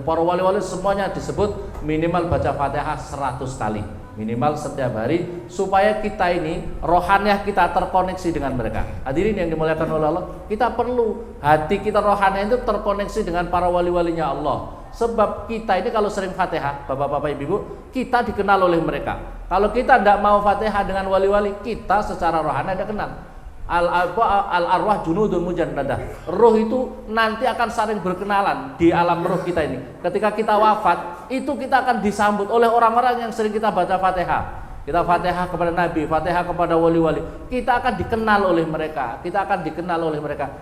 para wali-wali semuanya disebut minimal baca Fatihah 100 kali minimal setiap hari, supaya kita ini rohaniah kita terkoneksi dengan mereka. Hadirin yang dimuliakan oleh Allah, kita perlu hati kita rohaniah itu terkoneksi dengan para wali-walinya Allah. Sebab kita ini kalau sering Fatihah, bapak-bapak, ibu-ibu, kita dikenal oleh mereka. Kalau kita tidak mau Fatihah dengan wali-wali, kita secara rohani tidak kenal. Al-arwah junudun mujannadah. Roh itu nanti akan saling berkenalan di alam roh kita ini. Ketika kita wafat, itu kita akan disambut oleh orang-orang yang sering kita baca Fatihah. Kita Fatihah kepada Nabi, Fatihah kepada wali-wali. Kita akan dikenal oleh mereka.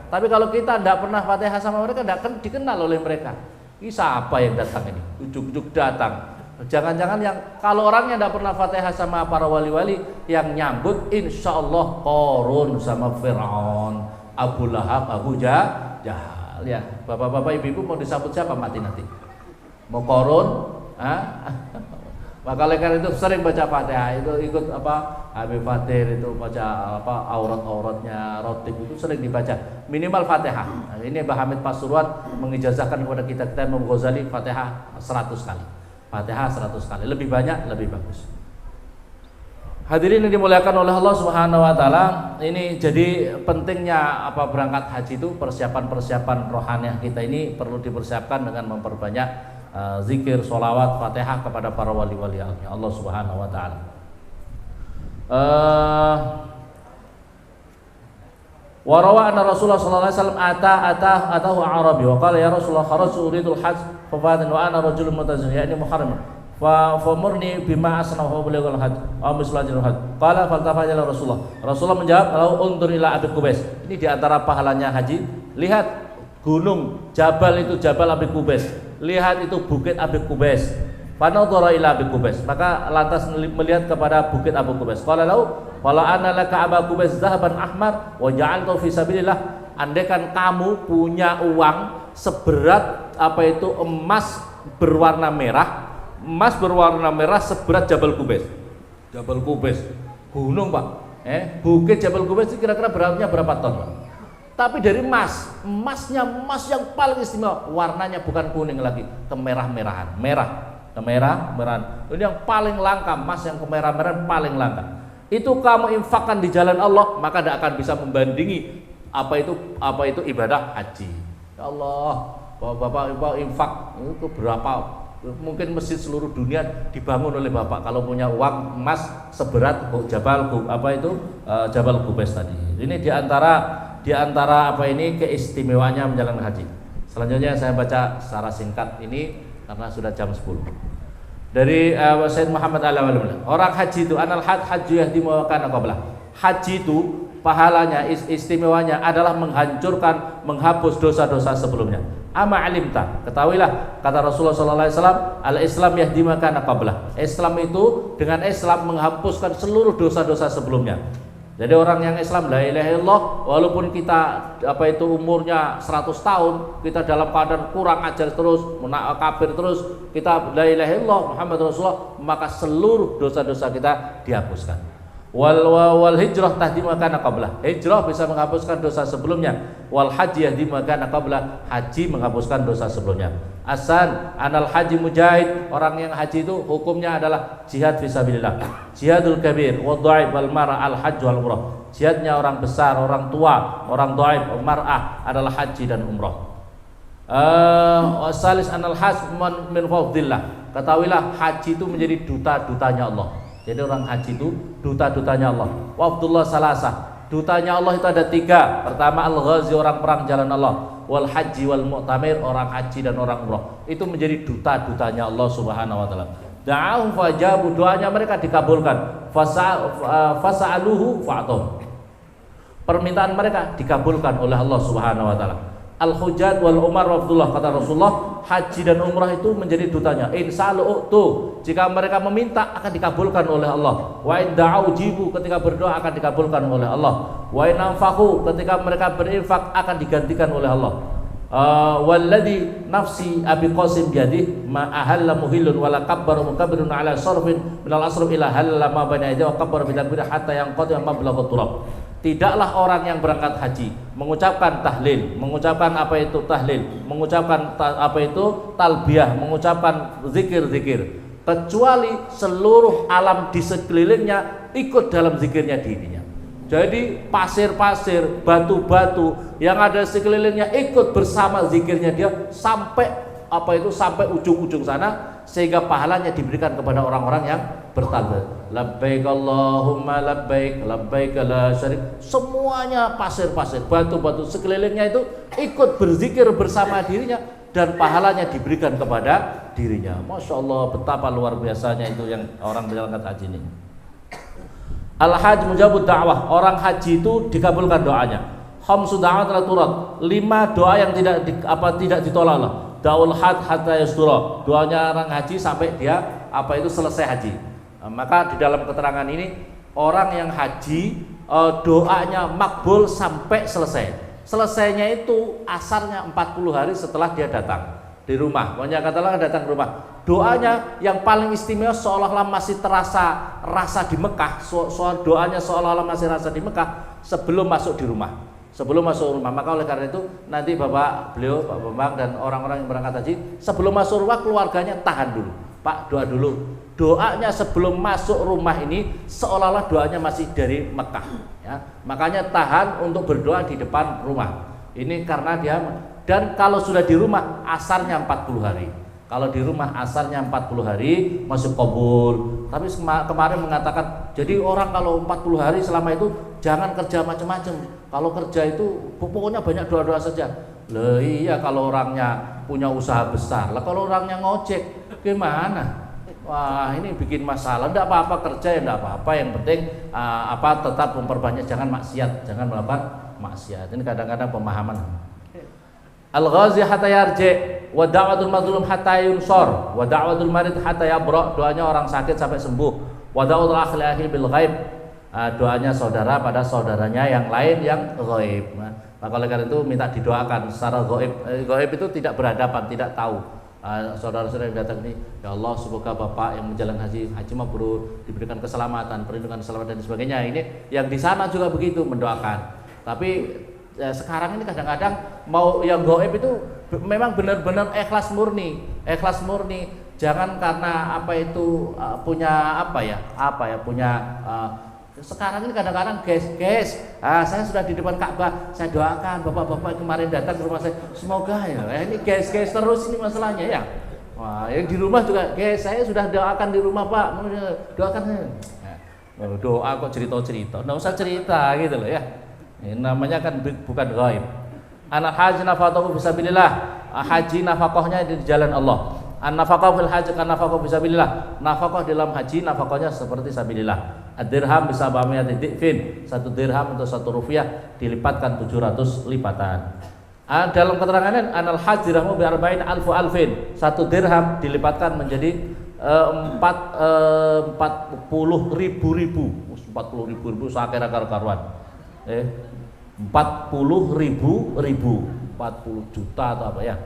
Tapi kalau kita tidak pernah Fatihah sama mereka, tidak akan dikenal oleh mereka. Ini siapa yang datang ini? Ujuk-ujuk datang. Jangan-jangan yang kalau orangnya tidak pernah Fatihah sama para wali-wali, yang nyambut insya Allah Qarun sama Fir'aun, Abu Lahab, Abu Jahal. Ya, bapak-bapak, ibu-ibu mau disambut siapa mati nanti? Mau Qarun? Maka oleh karena itu sering baca Fatihah, itu ikut Habib Fatir itu baca aurat-auratnya, rotib itu sering dibaca. Minimal Fatihah. Nah, ini Mbah Hamid Pasuruan mengijazahkan kepada kita Imam Ghazali Fatihah 100 kali. Fatihah 100 kali, lebih banyak lebih bagus. Hadirin yang dimuliakan oleh Allah Subhanahu wa taala, ini jadi pentingnya berangkat haji itu persiapan rohaniah kita ini perlu dipersiapkan dengan memperbanyak zikir, sholawat, Fatihah kepada para wali-wali Allah Subhanahu wa taala. Wa rawa anna Rasulullah sallallahu alaihi wasallam atahu Arabi wa qala ya Rasulullah kharajtu uridul hajj fa fadin wa ana rajulun mutazawwij yani muharram fa murni bima asnahu balighul hajj aw mislajul hajj qala faltafajala Rasulullah menjawab lalu undur ila Abi Qubais. Ini di antara pahalanya haji, lihat gunung Jabal itu Jabal Abi Qubais, lihat itu bukit Abi Qubais. Fanadhara ila Abi Qubais, maka lantas melihat kepada bukit Abu Qubais. Qala lahu wala anna laka Abu Qubais zahaban ahmar wa ja'altu fi sabilillah. Andaikan kamu punya uang seberat emas berwarna merah, seberat Jabal Qubais. Jabal Qubais gunung, Pak. Bukit Jabal Qubais itu kira-kira beratnya berapa ton, Pak? Tapi dari emasnya emas yang paling istimewa, warnanya bukan kuning lagi, kemerah-merahan. Ini yang paling langka, emas yang kemerah-merahan paling langka. Itu kamu infakkan di jalan Allah, maka tidak akan bisa membandingi apa itu ibadah haji. Ya Allah, Bapak infak itu berapa? Mungkin masjid seluruh dunia dibangun oleh Bapak kalau punya uang emas seberat Jabal Qubais tadi. Ini di antara keistimewaannya menjalankan haji. Selanjutnya saya baca secara singkat ini karena sudah jam 10. Dari Sayyid Muhammad Al-Awwal. Orang haji itu anal haji yahdimu kana qablah. Haji itu pahalanya istimewanya adalah menghancurkan, menghapus dosa-dosa sebelumnya. Ama alimta, ketahuilah kata Rasulullah sallallahu alaihi wasallam, al-Islam yahdimu kana qablah. Islam itu dengan Islam menghapuskan seluruh dosa-dosa sebelumnya. Jadi orang yang Islam la ilaha illallah, walaupun kita umurnya 100 tahun, kita dalam keadaan kurang ajar terus, kafir terus, kita la ilaha illallah Muhammad Rasulullah, maka seluruh dosa-dosa kita dihapuskan. Wal hijrah tahdimu kana qablah. Hijrah bisa menghapuskan dosa sebelumnya. Wal haji yahdimu kana qablah. Haji menghapuskan dosa sebelumnya. Asan anal haji mujahid. Orang yang haji itu hukumnya adalah jihad fisabilillah. Jihadul kabir wa dhaif wal mar'a al hajj wal umrah. Jihadnya orang besar, orang tua, orang dhaif, mar'ah adalah haji dan umrah. Salis anal hajj min fadlillah. Ketahuilah haji itu menjadi duta-dutanya Allah. Jadi orang haji itu duta-dutanya Allah. Wafdullah salasah. Dutanya Allah itu ada 3. Pertama al-ghazi, orang perang jalan Allah. Wal haji wal mu'tamir, orang haji dan orang umrah. Itu menjadi duta-dutanya Allah Subhanahu wa taala. Da'ahum fajabu, doanya mereka dikabulkan. Fasa'aluhu fa'atuh. Permintaan mereka dikabulkan oleh Allah Subhanahu wa taala. Al-hujjat wal umar wafdullah, kata Rasulullah, haji dan umrah itu menjadi dutanya. Insa'alu jika mereka meminta akan dikabulkan oleh Allah. Wa in da'u jibu, ketika berdoa akan dikabulkan oleh Allah. Wa in anfaqu, ketika mereka berinfak akan digantikan oleh Allah. Walladhi nafsi Abi Qasim biyadihi ma ahalla muhillun wala kabbaru mukabbirun ala sarfin minal asruf ila halala ma baina yadayhi wa kabbara bi takbir hatta yanqati ma balagha turab. Tidaklah orang yang berangkat haji mengucapkan tahlil, mengucapkan apa itu tahlil, mengucapkan apa itu talbiyah, mengucapkan zikir-zikir, kecuali seluruh alam di sekelilingnya ikut dalam zikirnya dirinya. Jadi pasir-pasir, batu-batu yang ada sekelilingnya ikut bersama zikirnya dia sampai sampai ujung-ujung sana, sehingga pahalanya diberikan kepada orang-orang yang bertalbiyah. Labbaik Allahumma labbaik, labbaik la syarik. Semuanya pasir-pasir, batu-batu sekelilingnya itu ikut berzikir bersama dirinya dan pahalanya diberikan kepada dirinya. Masya Allah, betapa luar biasanya itu yang orang berangkat haji ini. Al-hajj mujabud da'wah, orang haji itu dikabulkan doanya. Khamsu da'wat la turad, 5 doa yang tidak ditolak Allah. Daul had hatta yasdura, doanya orang haji sampai dia selesai haji. Maka di dalam keterangan ini orang yang haji doanya makbul sampai selesai. Selesainya itu asarnya 40 hari setelah dia datang di rumah. Pokoknya katakanlah datang ke rumah. Doanya yang paling istimewa seolah-olah masih terasa rasa di Mekah. Doanya seolah-olah masih rasa di Mekah sebelum masuk di rumah. Sebelum masuk rumah, maka oleh karena itu nanti Pak Bambang dan orang-orang yang berangkat haji sebelum masuk rumah keluarganya tahan dulu, Pak, doa dulu. Doanya sebelum masuk rumah ini seolah-olah doanya masih dari Mekah, ya. Makanya tahan untuk berdoa di depan rumah. Ini karena dia, dan kalau sudah di rumah asarnya 40 hari. Kalau di rumah asarnya 40 hari masih qabul. Tapi kemarin mengatakan jadi orang kalau 40 hari selama itu jangan kerja macam-macam. Kalau kerja itu pokoknya banyak doa-doa saja. Loh iya, kalau orangnya punya usaha besar. Lah kalau orangnya ngojek gimana? Wah, ini bikin masalah. Enggak apa-apa kerja, ya enggak apa-apa. Yang penting tetap memperbanyak, jangan maksiat, jangan melakukan maksiat. Ini kadang-kadang pemahaman. Al-ghazi hatta yarji wa da'watul mazlum hatta yunsor wa da'watul marid hatta yabra, doanya orang sakit sampai sembuh. Wa da'watul akhi bil ghaib, doanya saudara pada saudaranya yang lain yang ghaib. Maka oleh karena itu minta didoakan secara ghaib. Ghaib itu tidak berhadapan, tidak tahu. Saudara-saudara yang datang ini, ya Allah semoga Bapak yang menjalankan haji mabrur, diberikan keselamatan, perlindungan, keselamatan dan sebagainya. Ini yang di sana juga begitu mendoakan. Tapi sekarang ini kadang-kadang mau yang gaib itu memang benar-benar ikhlas murni, jangan karena sekarang ini kadang-kadang guys, saya sudah di depan Ka'bah, saya doakan bapak-bapak kemarin datang ke rumah saya, semoga ya, ini guys terus ini masalahnya ya. Wah, yang di rumah juga guys, saya sudah doakan di rumah Pak, doakan. Doa kok cerita-cerita, nggak usah cerita gitu loh ya. Ini namanya kan bukan ghaib. Anak haji nafaqahu fisabilillah, haji nafkahnya di jalan Allah. An-nafaqah fil haji kan nafaqah fisabilillah. Nafaqah dalam haji nafaqahnya seperti sabilillah. Ad-dirham bisa ba'miyati di'fin. 1 dirham untuk 1 rupiah dilipatkan 700 lipatan. Dalam keterangannya anal haji dirhamu bi arba'in alfu alfin. 1 dirham dilipatkan menjadi 40.000 sakira karuan. 40.000 40 juta atau apa ya.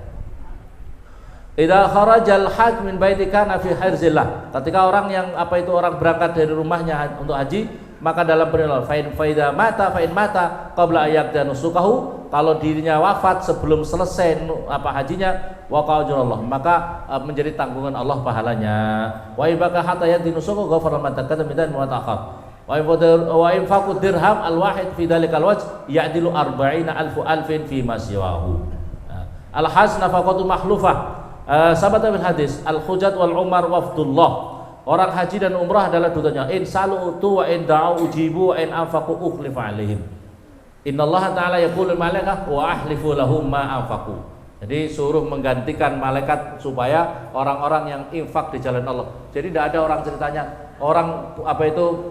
Idza kharajal hajj min baitika fi hirzillah. Ketika orang yang orang berangkat dari rumahnya untuk haji, maka dalam penilaian faida mata qabla ayyaqda nusukahu, kalau dirinya wafat sebelum selesai hajinya, waqa ajrullah, maka menjadi tanggungan Allah pahalanya. Wa ibaka hatta yati nusuku ghafara ma taqaddama min wa ta'akhir. Wa infaqu dirham al-wahid fi dhalikal wajh ya'dilu 40,000 alfin fi ma siwahu. Al-hajj nafaqatu mahlufah. Sabata bil hadis al-hujjat wal umar wafdullah. Orang haji dan umrah adalah dutanya. In salu'tu wa in da'u ujibu wa in anfaqu ukhlifa alaihim. Innallaha ta'ala yaqulu lil malaikah wa ahlifu lahum ma anfaqu. Jadi suruh menggantikan malaikat supaya orang-orang yang infak di jalan Allah. Jadi tidak ada orang ceritanya orang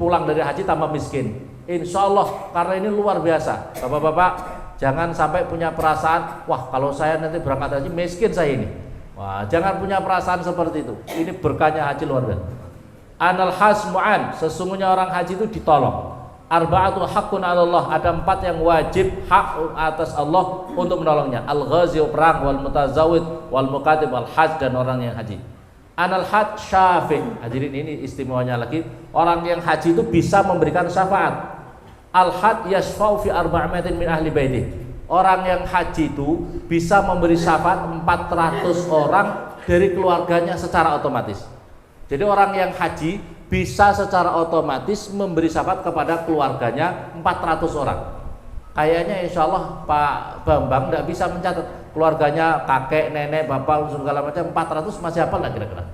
pulang dari haji tambah miskin. Insyaallah, karena ini luar biasa. Bapak-bapak jangan sampai punya perasaan, wah kalau saya nanti berangkat haji miskin saya ini. Wah, jangan punya perasaan seperti itu. Ini berkahnya haji luar biasa. Anal hasmu'an, sesungguhnya orang haji itu ditolong. Arba'atul haqqun 'ala Allah, ada 4 yang wajib hak atas Allah untuk menolongnya. Al-ghazi perang, wal mutazawid, wal muqatib, wal hajj, dan orang yang haji. Anal hajj syafi'. Hadirin, ini istimewanya lagi. Orang yang haji itu bisa memberikan syafaat. Al-hajj yashfa'u fi 400 min ahli baitih. Orang yang haji itu bisa memberi syafaat 400 orang dari keluarganya secara otomatis. Jadi orang yang haji bisa secara otomatis memberi syafaat kepada keluarganya 400 orang. Kayaknya insya Allah Pak Bambang tidak bisa mencatat keluarganya, kakek, nenek, bapak, segala macam 400 masih hafal nggak kira-kira?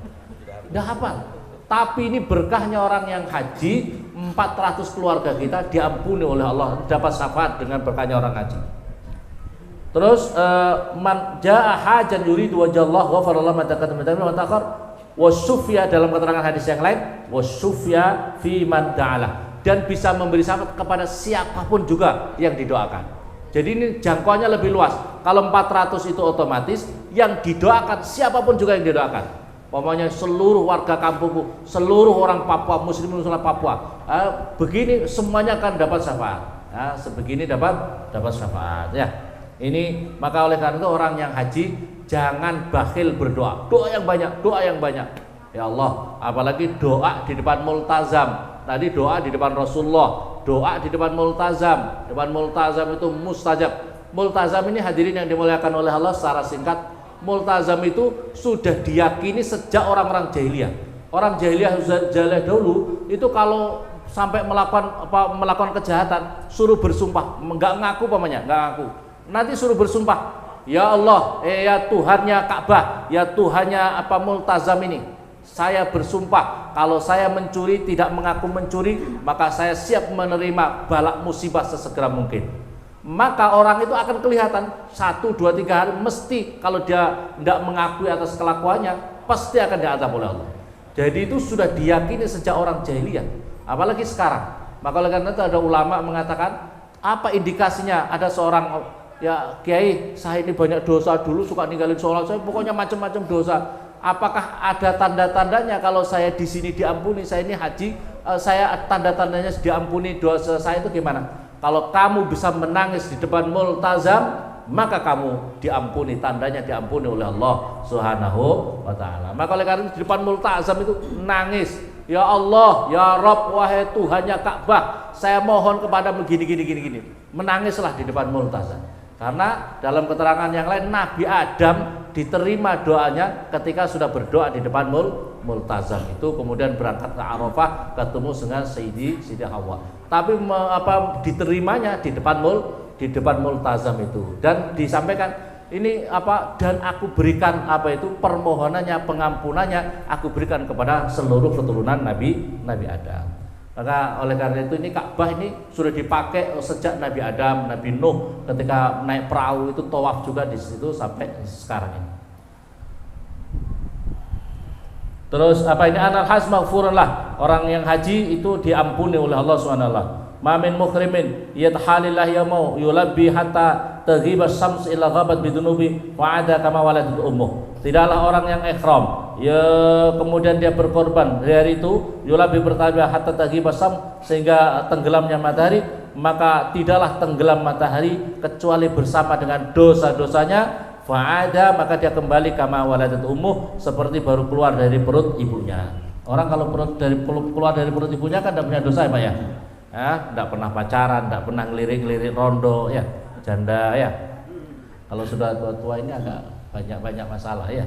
Tidak hafal. Tapi ini berkahnya orang yang haji, 400 keluarga kita diampuni oleh Allah, dapat syafaat dengan berkahnya orang haji. Terus man jaa hajan yuridu wajhallahu ghafarallahu ma taqaddama min dhanbihi wa ta'akhkhar. Wasufya dalam keterangan hadis yang lain, wasufya fi man da'ala, dan bisa memberi syafaat kepada siapapun juga yang didoakan. Jadi ini jangkauannya lebih luas. Kalau 400 itu otomatis, yang didoakan siapapun juga yang didoakan. Pokoknya seluruh warga kampungku, seluruh orang Papua, muslimin Papua, begini semuanya akan dapat syafaat. Sebegini dapat syafaat ya. Ini maka oleh karena itu orang yang haji jangan bakhil berdoa. Doa yang banyak. Ya Allah, apalagi doa di depan multazam. Tadi doa di depan Rasulullah, doa di depan multazam. Depan multazam itu mustajab. Multazam ini hadirin yang dimuliakan oleh Allah, secara singkat, multazam itu sudah diyakini sejak orang-orang jahiliyah. Orang jahiliyah dulu itu kalau sampai melakukan kejahatan suruh bersumpah, enggak ngaku pamannya, enggak ngaku. Nanti suruh bersumpah, ya Allah, ya Tuhannya Ka'bah, ya Tuhannya multazam ini, saya bersumpah kalau saya mencuri tidak mengaku mencuri, maka saya siap menerima balak musibah sesegera mungkin. Maka orang itu akan kelihatan 1, 2, 3 hari mesti kalau dia tidak mengakui atas kelakuannya pasti akan diazab oleh Allah. Jadi itu sudah diyakini sejak orang jahiliyah, apalagi sekarang. Maka oleh karena itu ada ulama mengatakan, apa indikasinya ada seorang, ya Kiai, saya ini banyak dosa dulu, suka ninggalin sholat, saya pokoknya macam-macam dosa. Apakah ada tanda-tandanya kalau saya di sini diampuni, saya ini haji, saya tanda-tandanya diampuni dosa saya itu gimana? Kalau kamu bisa menangis di depan multazam, maka kamu diampuni, tandanya diampuni oleh Allah Subhanahu wa ta'ala. Maka oleh karena itu di depan multazam itu nangis, ya Allah, ya Rabb, wahai Tuhannya Ka'bah, saya mohon kepada begini. Menangislah di depan multazam. Karena dalam keterangan yang lain Nabi Adam diterima doanya ketika sudah berdoa di depan multazam itu, kemudian berangkat ke Arafah ketemu dengan Siti Hawa. Tapi diterimanya di depan multazam itu, dan disampaikan ini dan aku berikan permohonannya, pengampunannya aku berikan kepada seluruh keturunan Nabi Adam. Maka oleh karena itu ini Ka'bah ini sudah dipakai sejak Nabi Adam, Nabi Nuh ketika naik perahu itu tawaf juga di situ sampai sekarang ini. Terus apa ini anal haj maghfurun lah. Orang yang haji itu diampuni oleh Allah Subhanahu wa taala. Ma min muhrimin yathalillah yamau yulabbi hatta taghiba syams ila ghabat bidunubi wa ada kama waladat ummuh. Tidaklah orang yang ihram ya kemudian dia berkorban di hari itu yulabbi bertabah hatta taghiba syams sehingga tenggelamnya matahari, maka tidaklah tenggelam matahari kecuali bersama dengan dosa-dosanya. Fa'ada maka dia kembali kama waladat ummuh seperti baru keluar dari perut ibunya. Orang kalau keluar dari perut ibunya kan tidak punya dosa ya Pak ya. Tidak pernah pacaran, tidak pernah ngelirik-ngelirik rondo ya, janda ya. Kalau sudah tua-tua ini agak banyak masalah ya.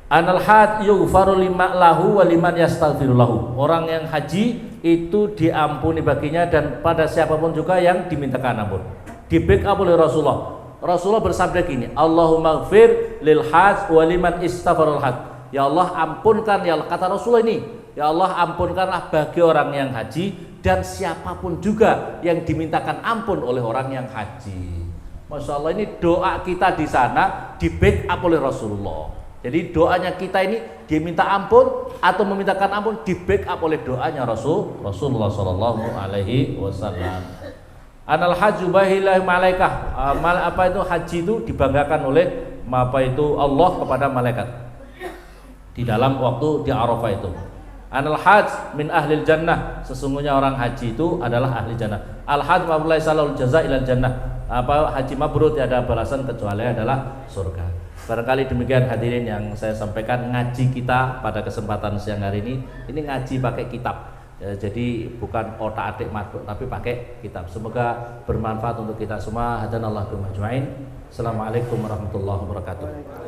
Anal had yughfaru lima lahu wa liman yastaghfiru lahu. Orang yang haji itu diampuni baginya dan pada siapapun juga yang dimintakan ampun. Di backup oleh Rasulullah. Rasulullah bersabda gini, Allahumma gfir lil hajj wa liman istaghfarul hajj. Ya Allah ampunkan, ya Allah, kata Rasulullah ini, ya Allah ampunkanlah bagi orang yang haji dan siapapun juga yang dimintakan ampun oleh orang yang haji. Masya Allah, ini doa kita di sana di backup oleh Rasulullah. Jadi doanya kita ini diminta ampun atau memintakan ampun di backup oleh doanya Rasulullah Shallallahu Alaihi Wasallam. Anal haju bahilah malaikah. Apa itu haji itu dibanggakan oleh apa itu Allah kepada malaikat di dalam waktu di Arafah itu. Anal haj min ahlil jannah, sesungguhnya orang haji itu adalah ahli jannah. Al haj mabrur salul jaza ilal jannah. Apa haji mabrur tiada balasan kecuali adalah surga. Barangkali demikian hadirin yang saya sampaikan ngaji kita pada kesempatan siang hari ini ngaji pakai kitab. Jadi bukan otak-atik matbuk tapi pakai kitab. Semoga bermanfaat untuk kita semua. Hadanallahu ajmain. Assalamualaikum warahmatullahi wabarakatuh.